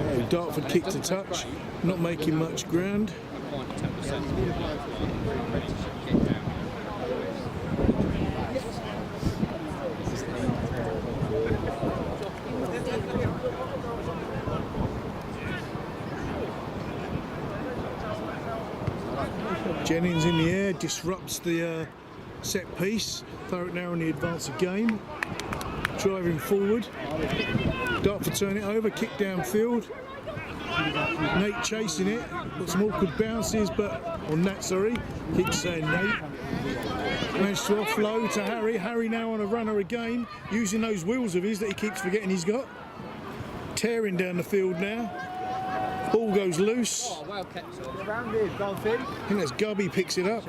So Dartford kicked to touch, not making much ground. Jennings in the air disrupts the set piece. Thurrock now in the advance of game. Driving forward. Dartford turn it over, kick downfield. Nate chasing it. Got some awkward bounces, keeps saying Nate. Managed to offload to Harry. Harry now on a runner again, using those wheels of his that he keeps forgetting he's got. Tearing down the field now. Ball goes loose. Oh, well kept. I think that's Gubby picks it up.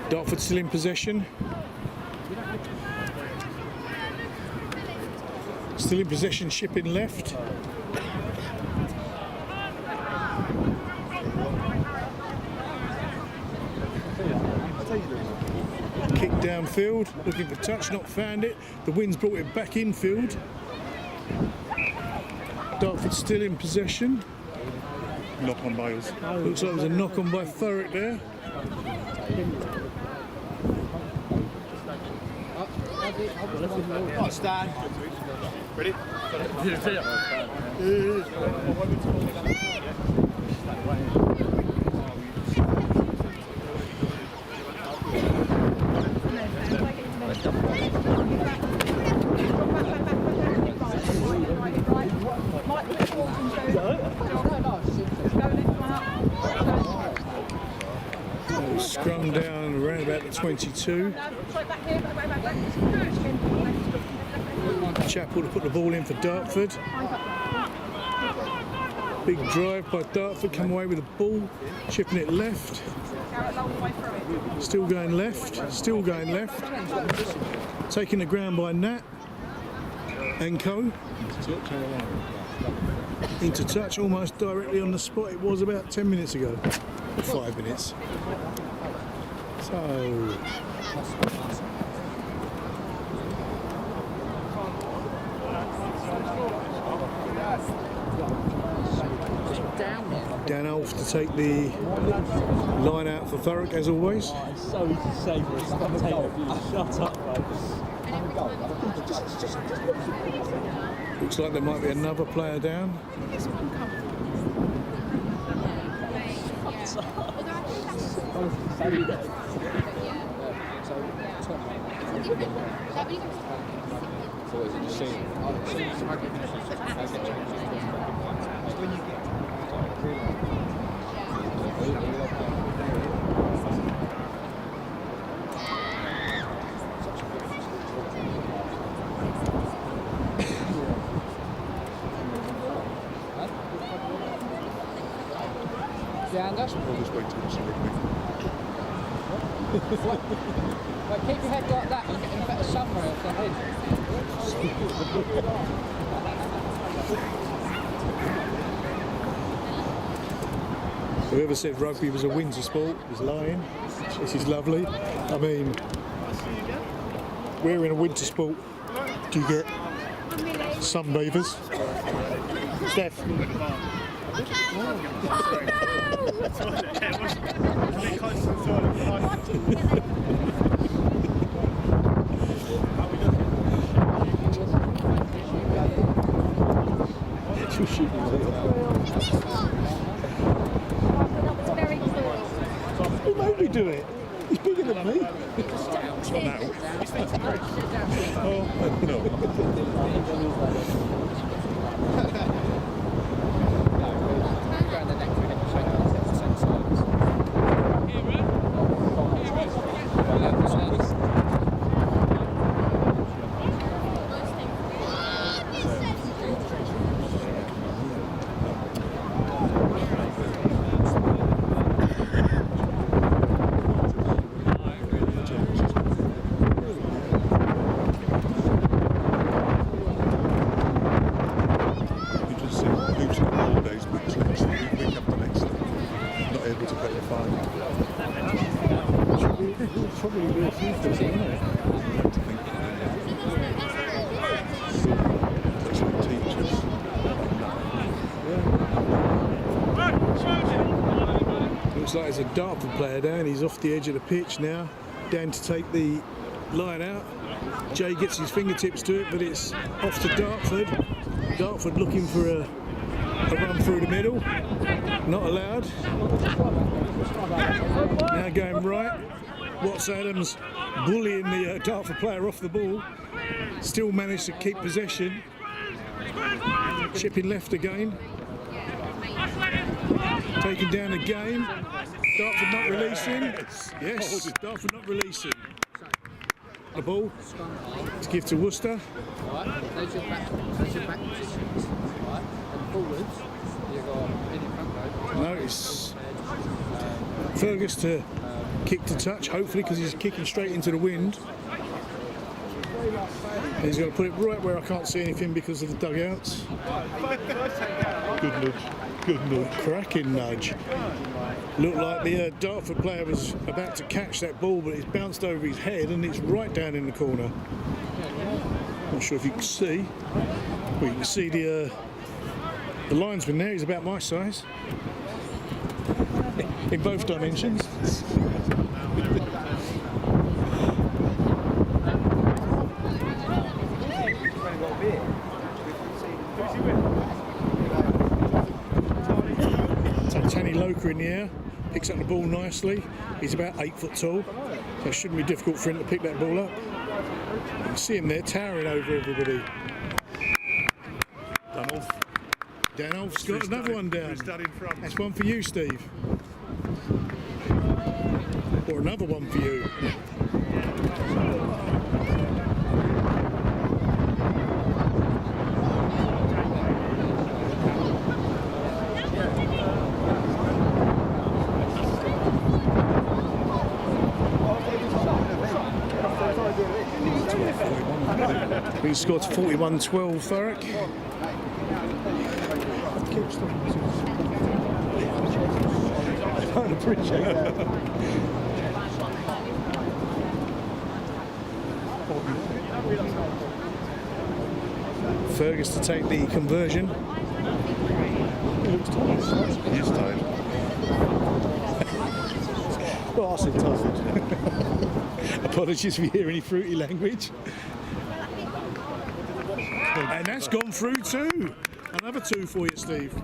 Dartford still in possession. Still in possession, shipping left. Kick downfield, looking for touch, not found it. The wind's brought it back infield. Dartford still in possession. Knock on Bales. Looks like there's a knock on by Thurrock there. Stand. Ready? Scrum down around about the 22. Chappell to put the ball in for Dartford. Big drive by Dartford, come away with the ball, chipping it left. Still going left, still going left. Taking the ground by Nat and Co. Into touch, almost directly on the spot. It was about 10 minutes ago, 5 minutes. So Dan Alf to take the line out for Thurrock as always. It's so easy to say for a spectator view. Shut up, Looks like there might be another player down. I'll just wait till it's rugby. But keep your head like that and get a better somewhere off the head. Whoever said rugby was a winter sport is lying. This is lovely. I mean, we're in a winter sport. Do you get sunbathers? Steph. Who made me do it? He's bigger than me. Oh, no. Looks like there's a Dartford player down. He's off the edge of the pitch now, down to take the line out. Jay gets his fingertips to it, but it's off to Dartford. Dartford looking for a run through the middle. Not allowed. Now going right. Watts Adams bullying the Dartford player off the ball. Still managed to keep possession. Chipping left again. Taken down again. Dartford not releasing. Yes, Dartford not releasing. The ball to give to Worcester. There's your back positions, right? And forwards, you've got in your front row. No, it's Fergus to kick to touch, hopefully, because he's kicking straight into the wind. He's going to put it right where I can't see anything because of the dugouts. Good nudge. Good nudge. Cracking nudge. Looked like the Dartford player was about to catch that ball, but it's bounced over his head and it's right down in the corner. Not sure if you can see. Well, you can see the linesman there. He's about my size in both dimensions. Loker in the air, picks up the ball nicely. He's about 8 foot tall, so it shouldn't be difficult for him to pick that ball up. You can see him there towering over everybody. Danolf's got another one down. That's one for you, Steve. Or another one for you. He scored 41-12, Thurrock. I don't appreciate that. Fergus to take the conversion. He looks tired. He is tired. Well, I said tired. Apologies if you hear any fruity language. And that's gone through too. Another 2 for you, Steve.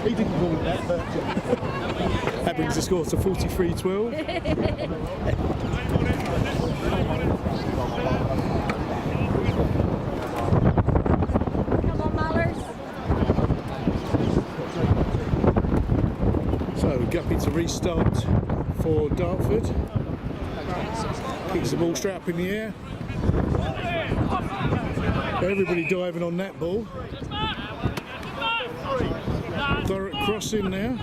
He didn't call it that, but That brings the score to 43-12. Guppy to restart for Dartford. Kicks the ball straight up in the air. Everybody diving on that ball. Thurrock crossing now.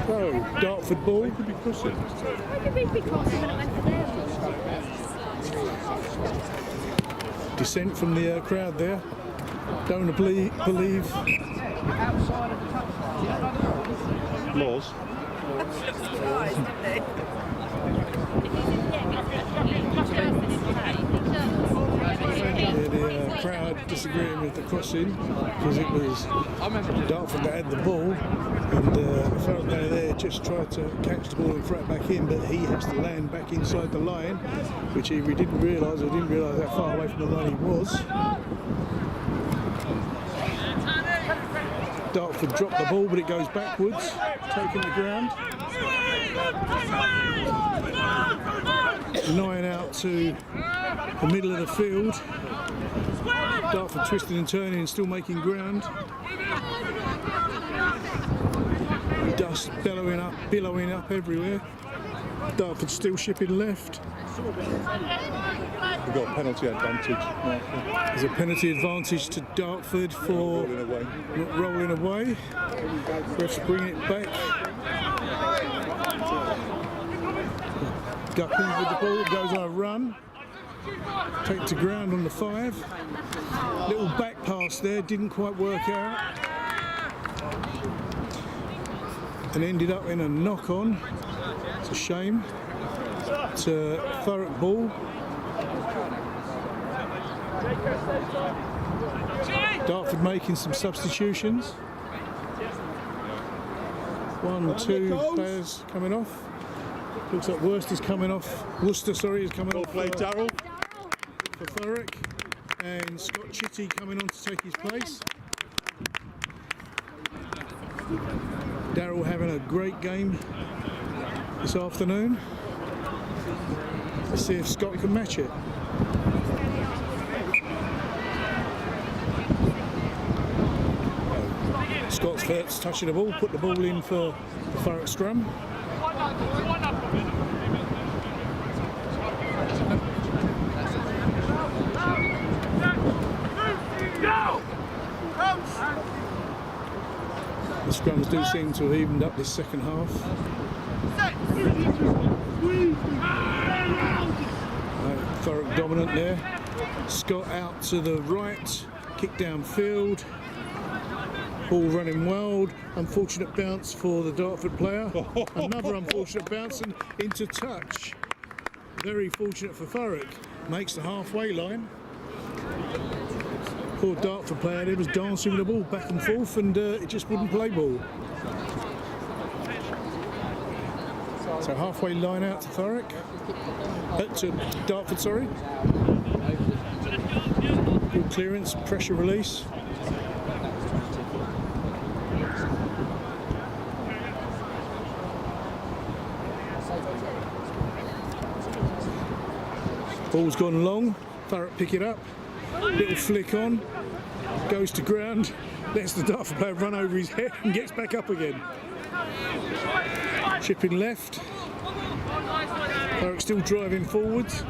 Oh, Dartford ball. could be crossing. Why did we be crossing when it went to there? Dissent from the crowd there. Don't believe. Laws. The crowd disagreeing with the crossing because it was Dartford that had the ball, and the fellow guy there just tried to catch the ball and throw it back in, but he has to land back inside the line, which he didn't realise how far away from the line he was. Dartford dropped the ball, but it goes backwards, taking the ground. 9 out to the middle of the field. Dartford twisting and turning and still making ground. Dust billowing up everywhere. Dartford still shipping left. We've got a penalty advantage. There's a penalty advantage to Dartford for rolling away. Refs bring it back. Guppy with the ball, goes on a run. Take to ground on the 5. Little back pass there, didn't quite work out. And ended up in a knock-on. It's a shame. It's a Thurrock ball. Dartford making some substitutions. 1, 2 players coming off. Looks like Worcester is coming off Well played, Darryl. for Thurrock, and Scott Chitty coming on to take his place. Darryl having a great game this afternoon. Let's see if Scott can match it. Scott's first touching the ball, put the ball in for the Thurrock scrum. Scrums do seem to have evened up this second half. Thurrock dominant there. Scott out to the right, kick downfield. Ball running wild. Unfortunate bounce for the Dartford player. Another unfortunate bounce and into touch. Very fortunate for Thurrock. Makes the halfway line. Poor Dartford player there was dancing with the ball back and forth, and it just wouldn't play ball. So halfway line out to Thurrock. To Dartford, sorry. Good clearance, pressure release. Ball's gone long. Thurrock pick it up. Little flick on. Goes to ground. Lets the Dartford player run over his head and gets back up again. Chipping left. Thurrock still driving forwards.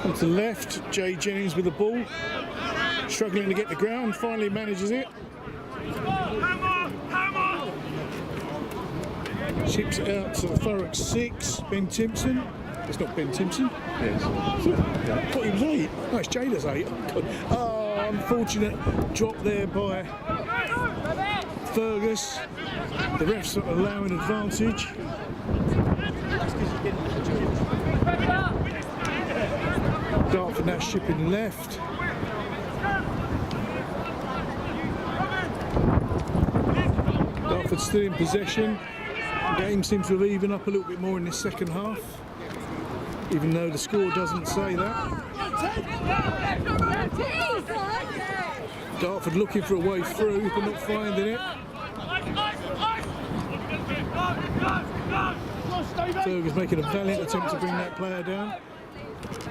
On to the left, Jay Jennings with the ball. Struggling to get the ground, finally manages it. Chips it out to Thurrock 6, Ben Timpson. It's not Ben Timpson. Yes. I thought he was 8. No, it's Jay that's 8. Oh, unfortunate drop there by Fergus. The ref's not allowing advantage. Dartford now shipping left. Dartford still in possession. The game seems to have evened up a little bit more in this second half, even though the score doesn't say that. Dartford looking for a way through, but not finding it. Fergus making a valiant attempt to bring that player down.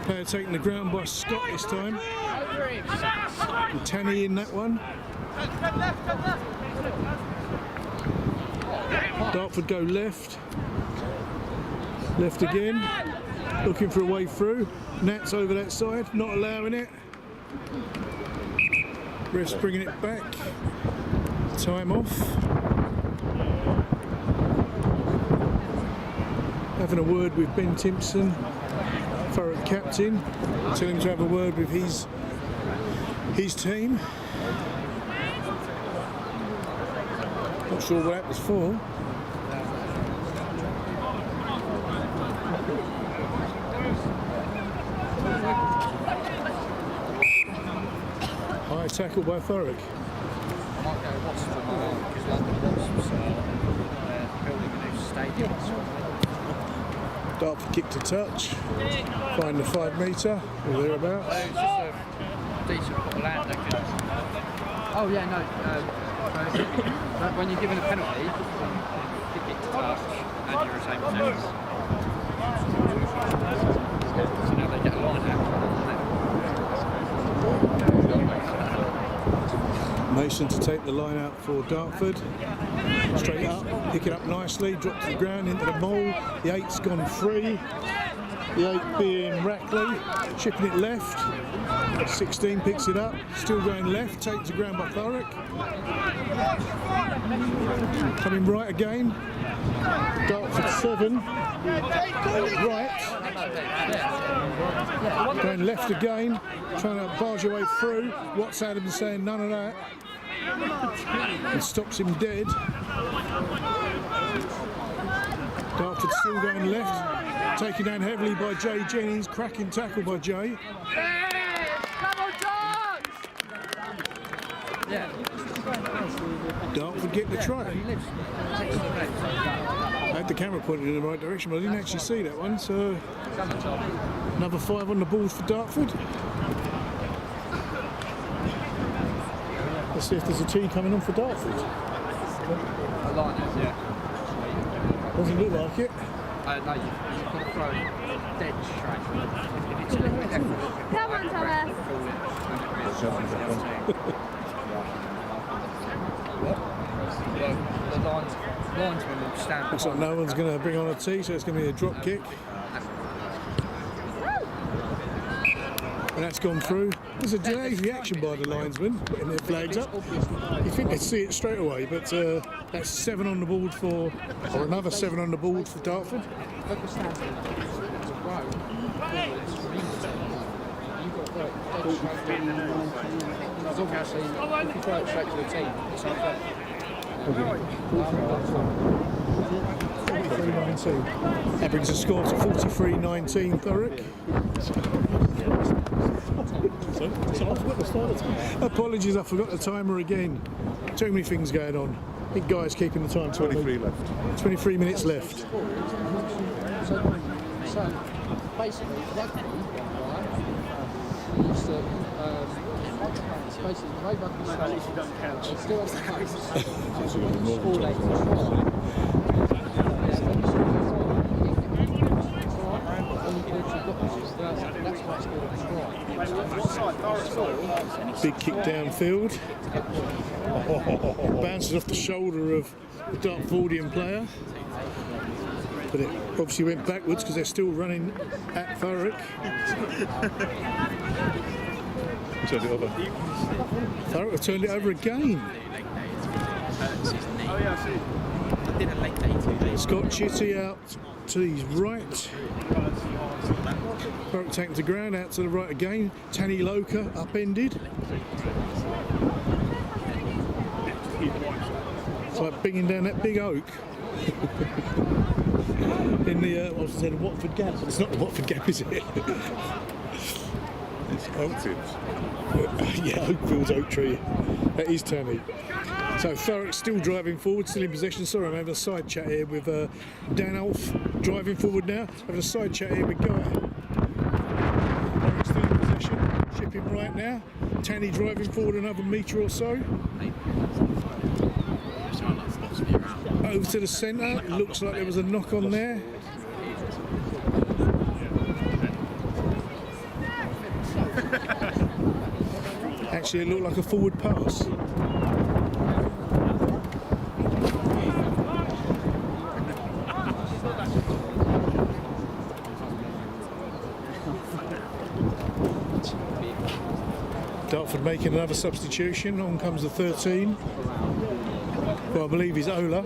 Player taking the ground by Scott this time. And Tanny in that one. Dartford go left. Left again. Looking for a way through. Nats over that side, not allowing it. Ref's bringing it back. Time off. Having a word with Ben Timpson, Thurrock captain. Tell him to have a word with his team. Not sure what that was for. High tackle by Thurrock. I might go Wasps because London Wasps building a new stadium. Dartford kick to touch. Find the 5 metre or thereabouts. It's just a decent bit of land they can. Oh yeah, no. When you're given a penalty, kick it to touch and you're a same defence. So now they get a line out. Mason to take the line out for Dartford. Straight up, pick it up nicely, drop to the ground into the mole. The 8's gone free. The 8 being Rackley, chipping it left. 16 picks it up, still going left, takes the ground by Thurrock. Coming right again. Dartford 7. Right. Going left again, trying to barge your way through. What's Adams saying? None of that. And stops him dead. Dartford still going left, taken down heavily by Jay Jennings. Cracking tackle by Jay. Dartford get the try. I had the camera pointed in the right direction, but I didn't actually see that one. So another 5 on the board for Dartford. Let's see if there's a tee coming on for Dartford. A line is, yeah. Doesn't look like it. No, you've got to throw dead straight. If it's a little bit left, Come on, Thomas. The linesman will stand. Looks like no one's going to bring on a tee, so it's going to be a drop kick. and that's gone through. There's a delayed reaction by the linesmen putting their flags up. You think they'd see it straight away, but that's 7 on the board for, or another 7 on the board for Dartford. That brings the score to 43-19 Thurrock. Apologies, I forgot the timer again. Too many things going on. Big guy's keeping the time. 23 left. 23 minutes left. So basically, rugby, right, used to, basically, the way rugby started, it still has the case. All eight. Big kick downfield. Bounces off the shoulder of the Dartfordian player. But it obviously went backwards because they're still running at Thurrock. Turned it over. Thurrock have turned it over again. Scott Chitty out to his right. Thurrock taken to ground, out to the right again. Tanny Loka upended. It's like binging down that big oak. In the, I was saying Watford Gap, but it's not the Watford Gap, is it? It's Oakfields. Yeah, Oakfield's oak tree. That is Tanny. So Thurrock still driving forward, still in possession. Sorry, I'm having a side chat here with Dan Alf, driving forward now. Having a side chat here with Guy. Thurrock still in possession, shipping right now. Tanny driving forward another metre or so. Over to the centre, looks like there was a knock on there. Actually, it looked like a forward pass. Dartford making another substitution. On comes the 13. Well, I believe he's Ola.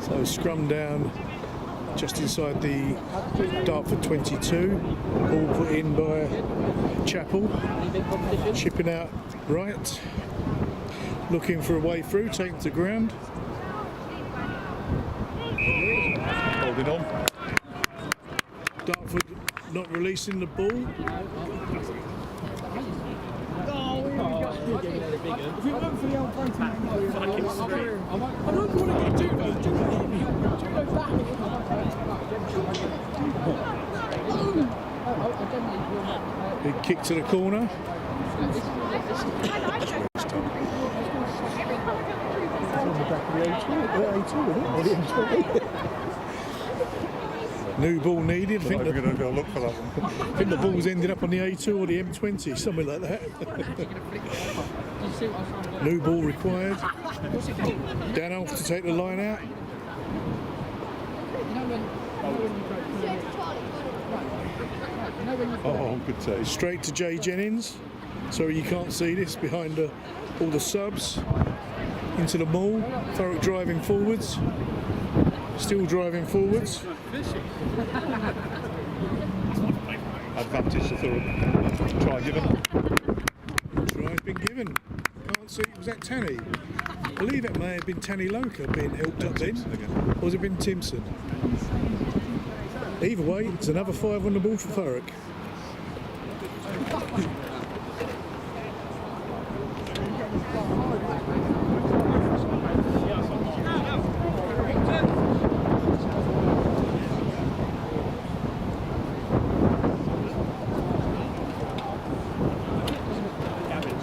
So scrum down just inside the Dartford 22. Ball put in by Chappell. Chipping out right. Looking for a way through, taken to ground. Holding on. Dartford not releasing the ball. If we went for the old fighting, I don't want to get Judo back. Big kick to the corner. New ball needed. I think We're going to go look for that one. I think the ball's ended up on the A2 or the M20, something like that. New ball required. Dan off to take the line out. Oh, good take. Straight to Jay Jennings. Sorry you can't see this behind all the subs. Into the maul. Thurrock driving forwards. Still driving forwards. Advantage to Thurrock. Try given. Try's been given. Can't see. Was that Tanny? I believe it may have been Tanny Loka being helped up then. Or has it been Timpson? Either way, it's another 5 on the board for Thurrock.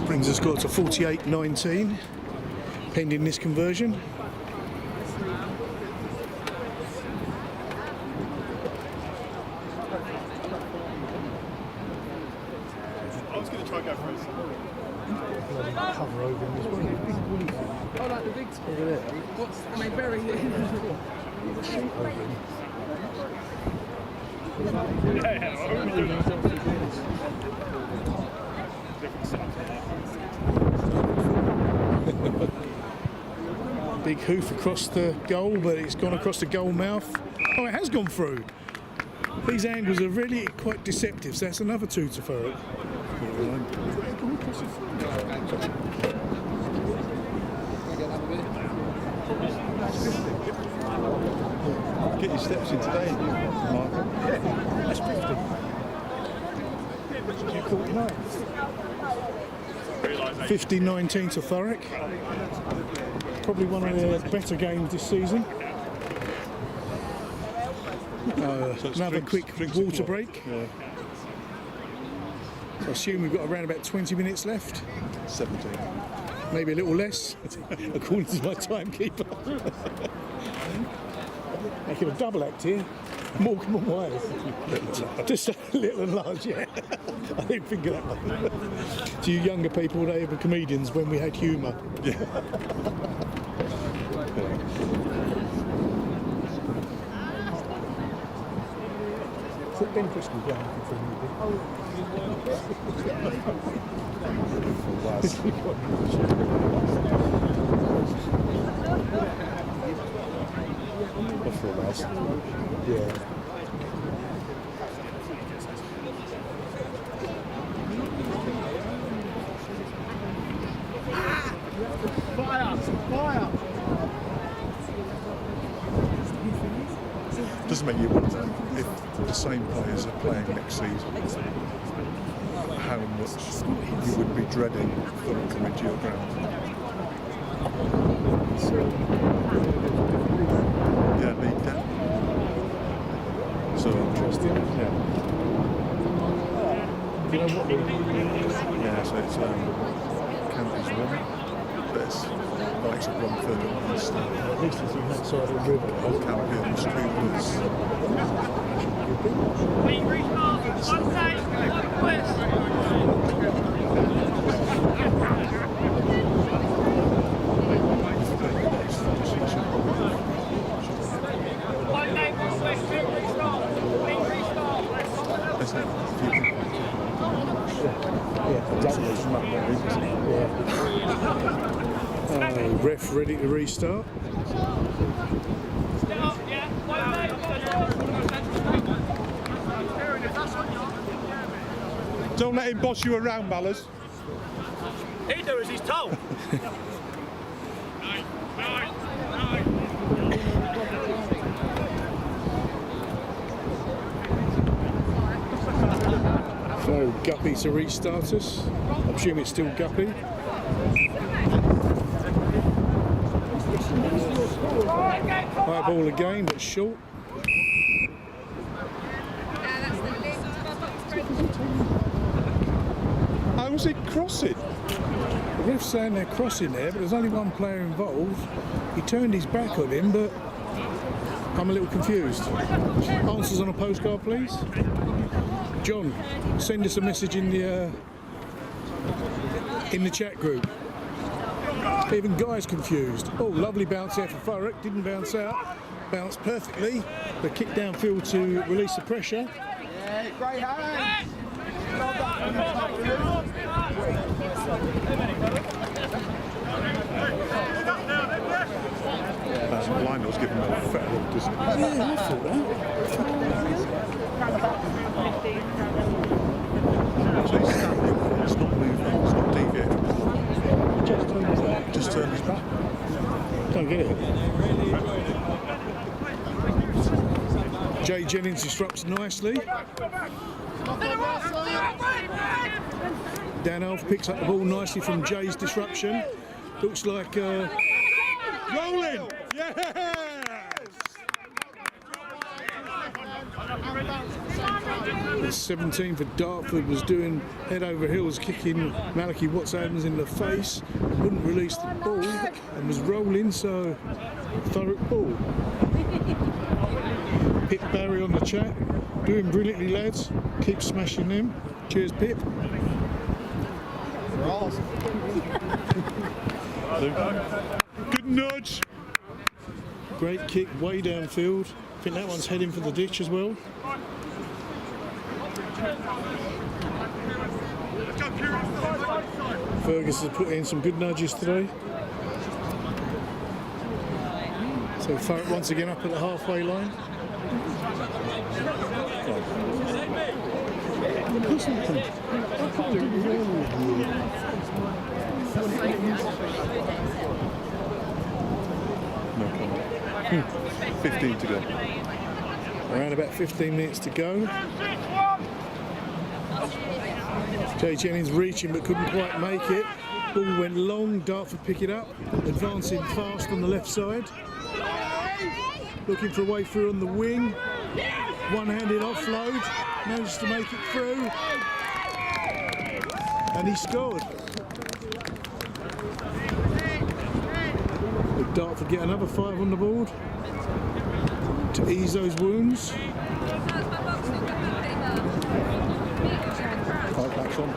Brings the score to 48-19, pending this conversion. Cover over him as well. I like the big Look at that. What's and they bury it. The sheet over him. Big hoof across the goal, but it's gone across the goal mouth. Oh, it has gone through. These angles are really quite deceptive, so that's another 2 to Thurrock. Get your steps in today, Michael. That's 50. You caught 9. 50-19 to Thurrock. Probably one of their better games this season. So Another quick water break. Yeah. So I assume we've got around about 20 minutes left. 17. Maybe a little less, according to my timekeeper. Making a double act here. Morecambe and Wales. Just a little and large, yeah. I didn't think of that one. To you younger people, they were comedians when we had humour. Yeah. Is it Ben Christie down for Yeah. Doesn't make you wonder if the same players are playing next season, how much you would be dreading Thurrock coming to your ground. Yeah, League Down. So interesting. Yeah. Yeah, so it's Counties 1, but it's likes of 1/3 of East. At least it's on that side of the river. Old Campions, Coopers. Ref ready to restart. Don't let him boss you around, Ballers. He does as he's told. So Guppy to restart us. I'm assuming it's still Guppy. High ball again, but short. How was it crossing? The ref's saying they're crossing there, but there's only one player involved. He turned his back on him, but I'm a little confused. Answers on a postcard, please. John, send us a message in the chat group. Even Guy's confused. Oh, lovely bounce out for Thurrock. Didn't bounce out. Bounced perfectly. The kick downfield to release the pressure. Yeah, great hands. Lionel's giving him a fair look, doesn't he? Yeah, I thought that. So he's standing, it's not moving, it's not deviating. Just turned his back. Don't get it. Jay Jennings disrupts nicely. Dan Alf picks up the ball nicely from Jay's disruption. Looks like Rolling! Yes! the 17 for Dartford was doing head over heels, kicking Malachi Watts-Adams in the face. Wouldn't release the ball and was rolling, so Thurrock ball. Pip Barry on the chat, doing brilliantly, lads. Keep smashing them. Cheers, Pip. Good nudge. Great kick way downfield. I think that one's heading for the ditch as well. Fergus has put in some good nudges today. So Thurrock once again up at the halfway line. No comment. 15 to go. Around about 15 minutes to go. Jay Jennings reaching but couldn't quite make it. Ball went long, Dartford pick it up, advancing fast on the left side. Looking for a way through on the wing. One-handed offload, managed to make it through. And he scored. Would Dartford get another 5 on the board to ease those wounds? 5 backs on.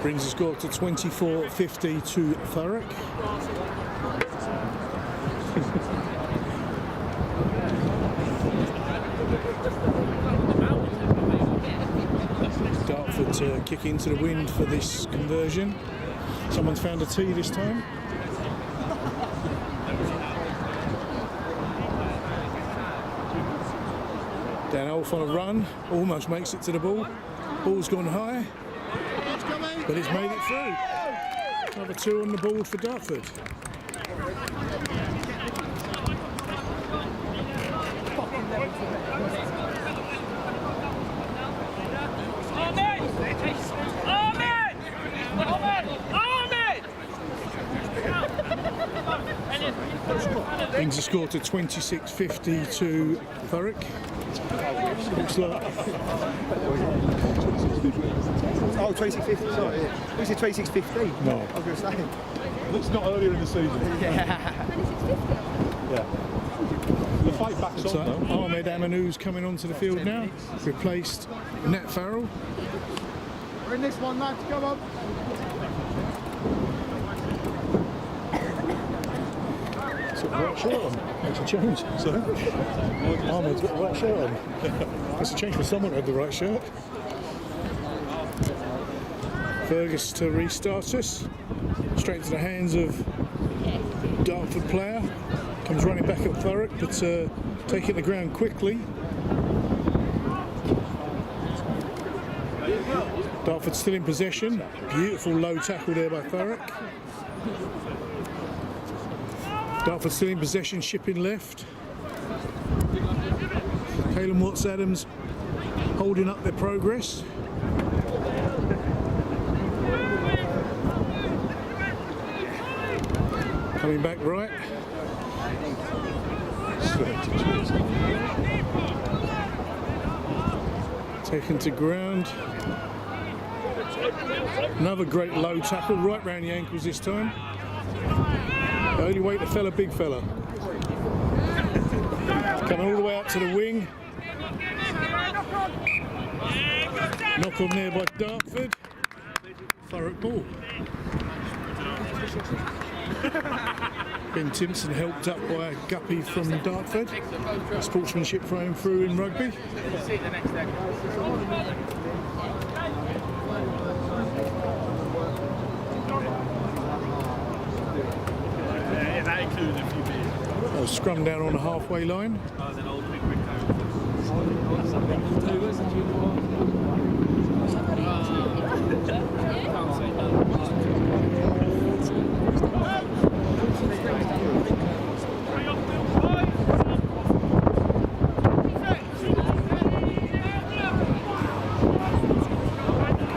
Brings the score to 24-50 to Thurrock. Dartford to kick into the wind for this conversion. Someone's found a tee this time. Dan Olf on a run, almost makes it to the ball. Ball's gone high, but it's made it through. Another 2 on the board for Dartford. Brings the score to 26-50 to Thurrock. Looks like Oh, 26.50, sorry. We said 26.50. No. I was going to say. It's not earlier in the season. Yeah. The fight backs on so though. Ahmed Aminou's coming onto the field now. Replaced Nat Farrell. We're in this one, lads. Come on. He's got the right shirt on. Makes a change. So, Ahmed's got the right shirt on. Makes a change for someone who had the right shirt. Fergus to restart us. Straight into the hands of Dartford player. Comes running back at Thurrock, but taking the ground quickly. Dartford still in possession. Beautiful low tackle there by Thurrock. Dartford still in possession, shipping left. Calum Watts-Adams holding up their progress. Coming back right. Taken to ground. Another great low tackle, right round the ankles this time. Only weight the fella, big fella. Coming all the way up to the wing. Knock on there by Dartford. Thurrock ball. Ben Timpson helped up by Guppy from Dartford. Sportsmanship thrown through in rugby. That includes a few beers. Scrum down on the halfway line.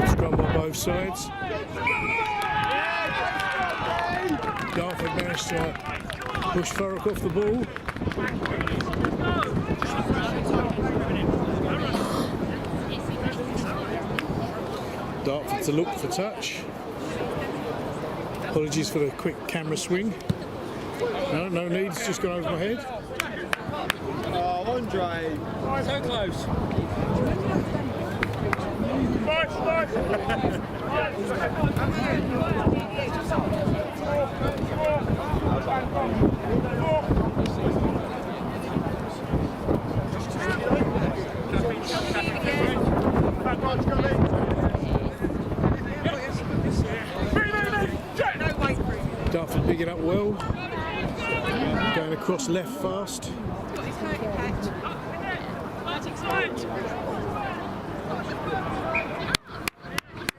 Scrum by both sides. Dartford managed to push Thurrock off the ball. Dartford to look for touch. Apologies for the quick camera swing. No need, it's just gone over my head. Oh, Andre! So close. Dartford picking up well. Going across left fast.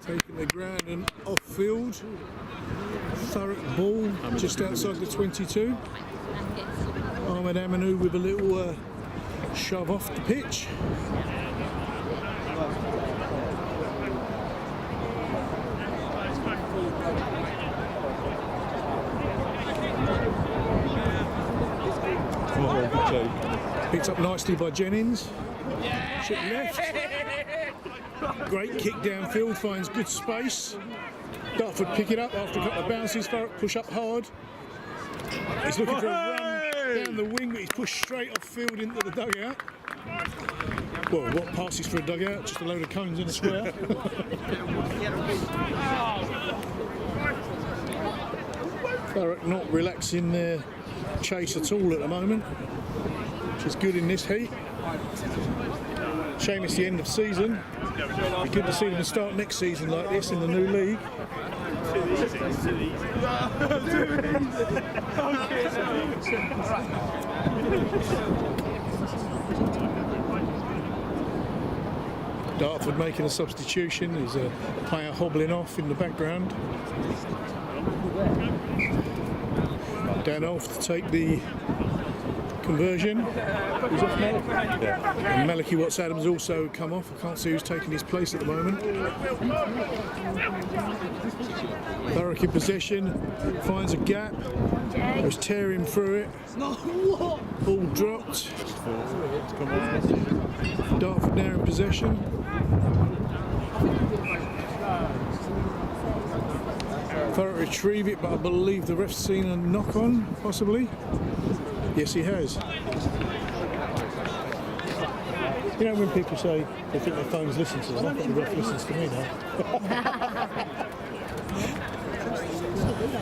Taking the ground and off field. Thurrock ball just outside the 22. Ahmed Aminu with a little shove off the pitch. Picked up nicely by Jennings. Chip left. Great kick downfield, finds good space. Dartford pick it up after a couple of bounces. Thurrock push up hard. He's looking for a run down the wing, but he's pushed straight off field into the dugout. Well, what passes for a dugout? Just a load of cones in a square. Thurrock not relaxing their chase at all at the moment, which is good in this heat. Shame it's the end of season. Be good to see them start next season like this in the new league. Dartford making a substitution. There's a player hobbling off in the background. Dan off to take the conversion. And Malachy Watts-Adams also come off. I can't see who's taking his place at the moment. Thurrock in possession, finds a gap, was tearing through it. Ball dropped. Dartford now in possession. Thurrock retrieve it, but I believe the ref's seen a knock on, possibly. Yes, he has. You know when people say they think their phones listen to them, I think the ref listens to me now.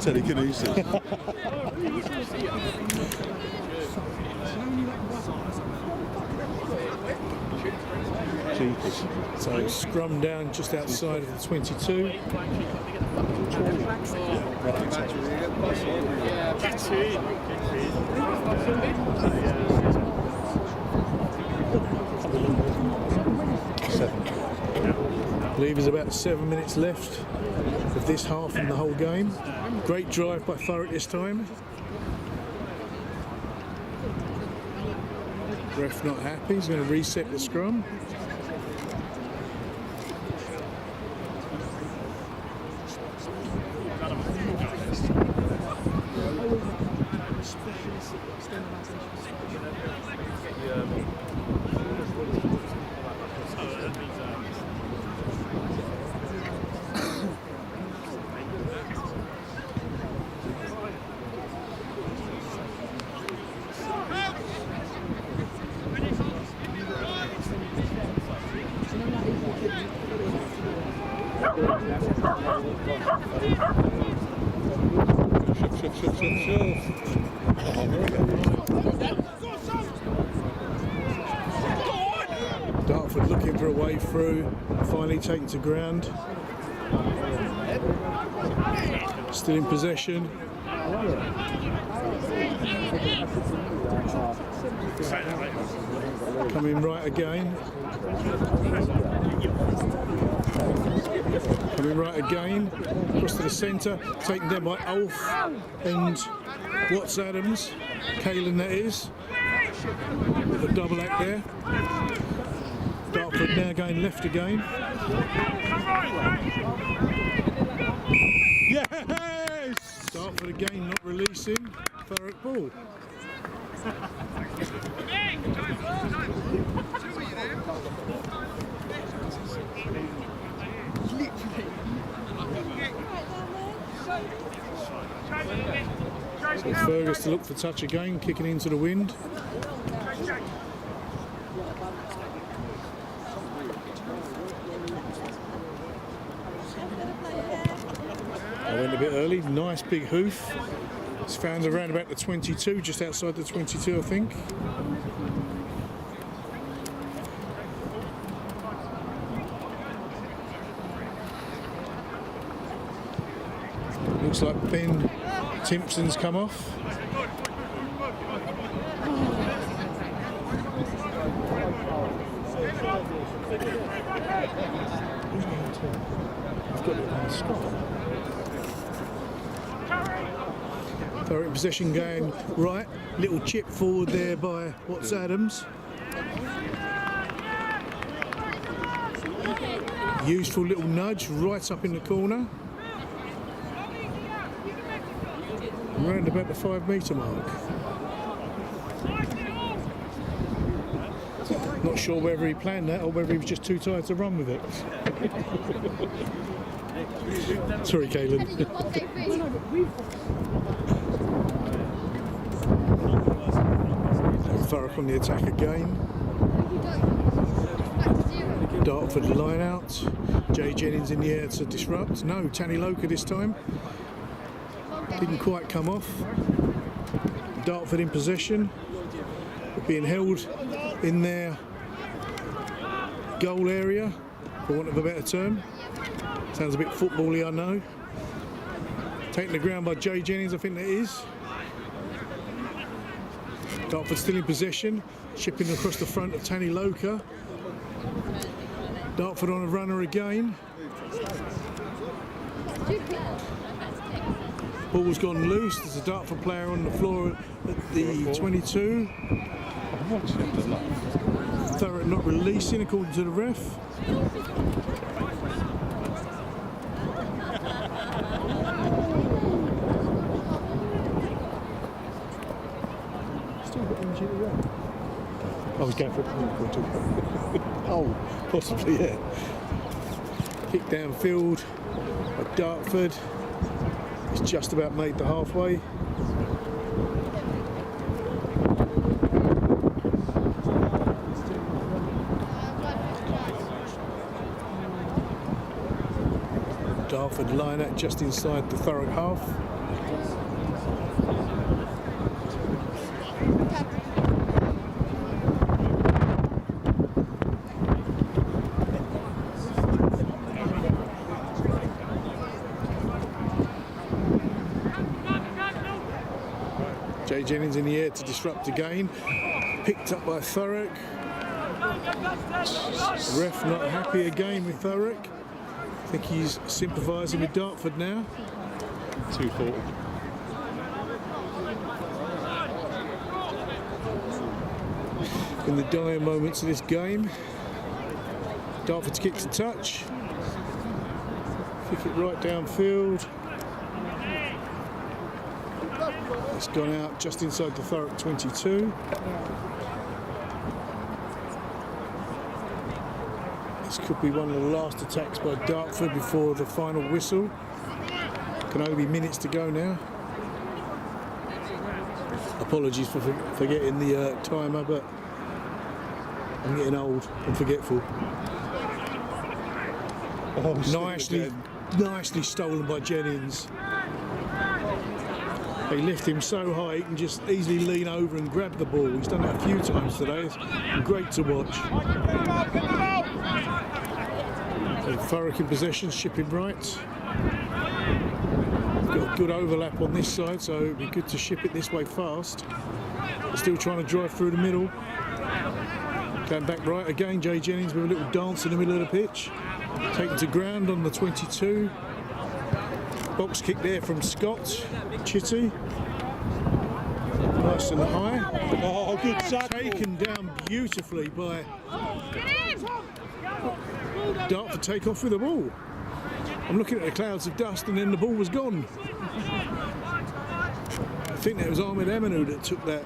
Telekinesis. So scrum down just outside of the 22. I believe there's about 7 minutes left of this half in the whole game. Great drive by Thurrock this time. Ref not happy, he's going to reset the scrum. Dartford looking for a way through, finally taken to ground. Still in possession. Coming right again. Coming right again. Across to the centre. Taken down by Ulf and Watts-Adams. Kalen, that is. A double act there. Dartford now going left again. Yes! Dartford again not releasing. Thurrock ball. So it's Fergus to look for touch again, kicking into the wind. I went a bit early, nice big hoof. It's found around about the 22, just outside the 22 I think. Looks like Ben Timpson's come off. Thurrock in possession going right, little chip forward there by Watts Adams. Useful little nudge right up in the corner. Around about the 5 metre mark. Not sure whether he planned that or whether he was just too tired to run with it. Sorry, Caelan. Thurrock on the attack again. Dartford line out. Jay Jennings in the air to disrupt. No, Tanny Loka this time. Didn't quite come off. Dartford in possession. Being held in their goal area, for want of a better term. Sounds a bit football-y, I know. Taken the ground by Jay Jennings, I think that is. Dartford still in possession, chipping across the front of Tanny Loka. Dartford on a runner again. Ball's gone loose. There's a Dartford player on the floor at the 22. Thurrock not releasing according to the ref. Still got energy to run. I was going for it. Oh, possibly, yeah. Kick downfield by Dartford. It's just about made the halfway. Dartford line out just inside the Thurrock half. Jay Jennings in the air to disrupt again. Picked up by Thurrock. Ref not happy again with Thurrock. I think he's sympathising with Dartford now. 240. In the dying moments of this game, Dartford's kick to touch. Kick it right downfield. It's gone out just inside the Thurrock 22. This could be one of the last attacks by Dartford before the final whistle. Can only be minutes to go now. Apologies for forgetting the timer, but I'm getting old and forgetful. Oh, nicely stolen by Jennings. They lift him so high he can just easily lean over and grab the ball. He's done that a few times today. It's great to watch. So Thurrock in possession, shipping right. Got a good overlap on this side, so it'd be good to ship it this way fast. Still trying to drive through the middle. Going back right again, Jay Jennings with a little dance in the middle of the pitch. Taken to ground on the 22. Box kick there from Scott. Chitty. Nice and high. Oh, good tackle. Taken down beautifully by Dartford. Take off with the ball. I'm looking at the clouds of dust and then the ball was gone. I think that was Ahmed Aminu that took that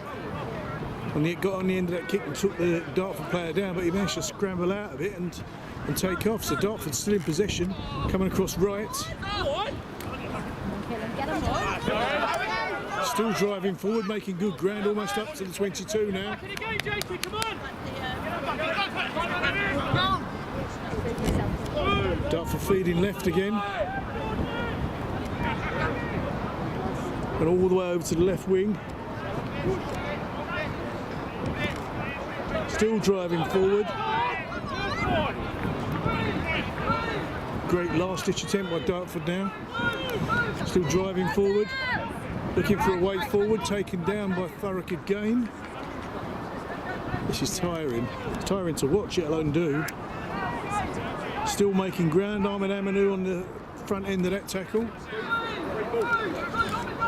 And he got on the end of that kick and took the Dartford player down, but he managed to scramble out of it and take off. So Dartford's still in possession, coming across right. Still driving forward, making good ground, almost up to the 22 now. Dartford feeding left again. And all the way over to the left wing. Still driving forward. Great last-ditch attempt by Dartford now. Still driving forward. Looking for a way forward, taken down by Thurrock again. This is tiring. It's tiring to watch, let alone do. Still making ground. Ahmed Amanu on the front end of that tackle.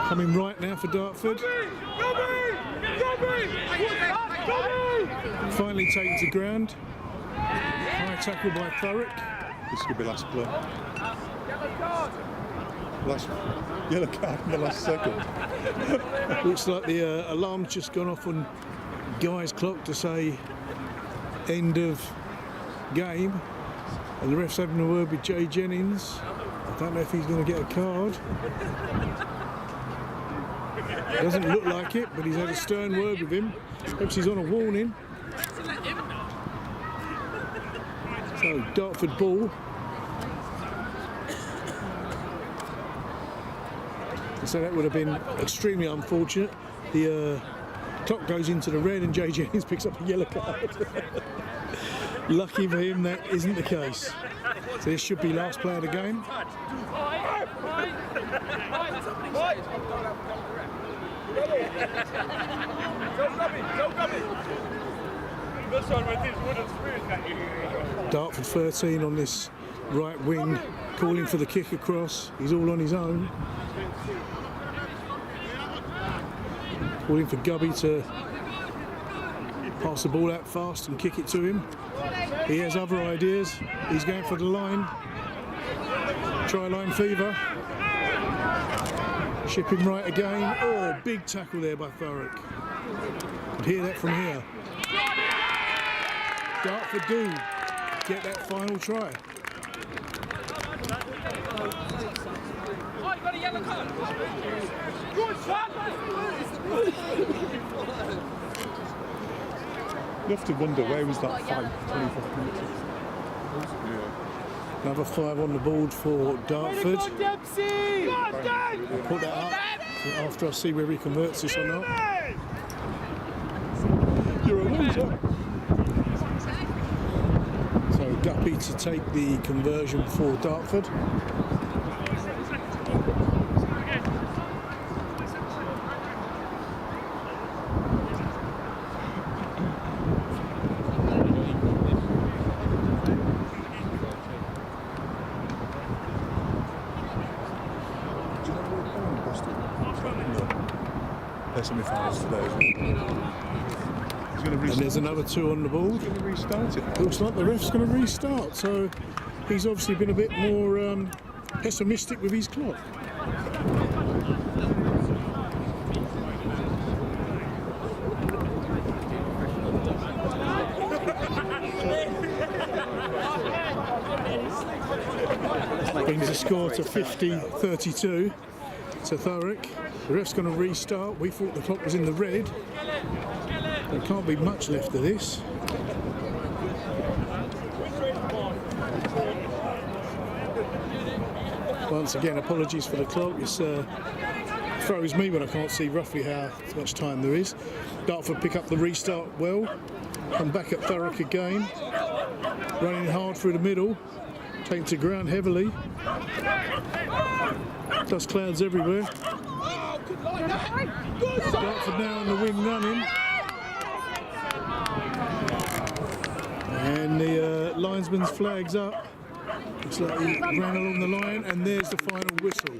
Coming right now for Dartford. Finally taken to ground. High tackle by Thurrock. This could be last play. Last yellow card in the last second. Looks like the alarm's just gone off on Guy's clock to say end of game. And the ref's having a word with Jay Jennings. I don't know if he's going to get a card. Doesn't look like it, but he's had a stern word with him. Perhaps he's on a warning. So Dartford ball. So that would have been extremely unfortunate. The clock goes into the red and Jay Jennings picks up a yellow card. Lucky for him that isn't the case. So this should be last play of the game. Dartford 13 on this right wing, calling for the kick across. He's all on his own. Calling for Gubby to pass the ball out fast and kick it to him. He has other ideas. He's going for the line. Try line fever. Shipping right again. Oh, big tackle there by Thurrock. Could hear that from here. Dartford do get that final try. Oh, you got a yellow card. You have to wonder, where was that fight 25 minutes? Another 5 on the board for Dartford. I'll put that up after I see whether he converts this or not. You're a loser. So Guppy to take the conversion for Dartford. Semi-finals today. And there's another 2 on the board. He's going to restart it. Looks like the ref's going to restart, so he's obviously been a bit more pessimistic with his clock. Brings the score to 50-32 to Thurrock. The ref's going to restart. We thought the clock was in the red. There can't be much left of this. Once again, apologies for the clock. It's throws me when I can't see roughly how much time there is. Dartford pick up the restart well. Come back at Thurrock again. Running hard through the middle. Taken to ground heavily. Dust clouds everywhere. Dartford now on the wing running. And the linesman's flag's up. Looks like he ran along the line, and there's the final whistle.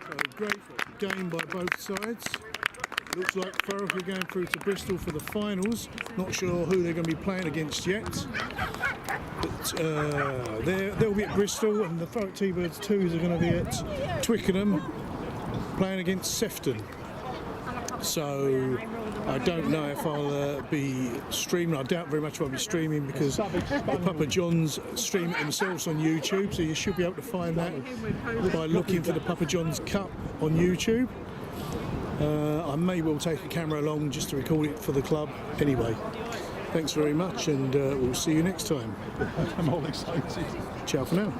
So great game by both sides. Looks like Thurrock are going through to Bristol for the finals. Not sure who they're going to be playing against yet. But they'll be at Bristol, and the Thurrock T-Birds 2s are going to be at Twickenham, playing against Sefton. So I don't know if I'll be streaming. I doubt very much if I'll be streaming because the Papa John's stream it themselves on YouTube, so you should be able to find that by looking for the Papa John's Cup on YouTube. I may well take a camera along just to record it for the club. Anyway, thanks very much, and we'll see you next time. I'm all excited. Ciao for now.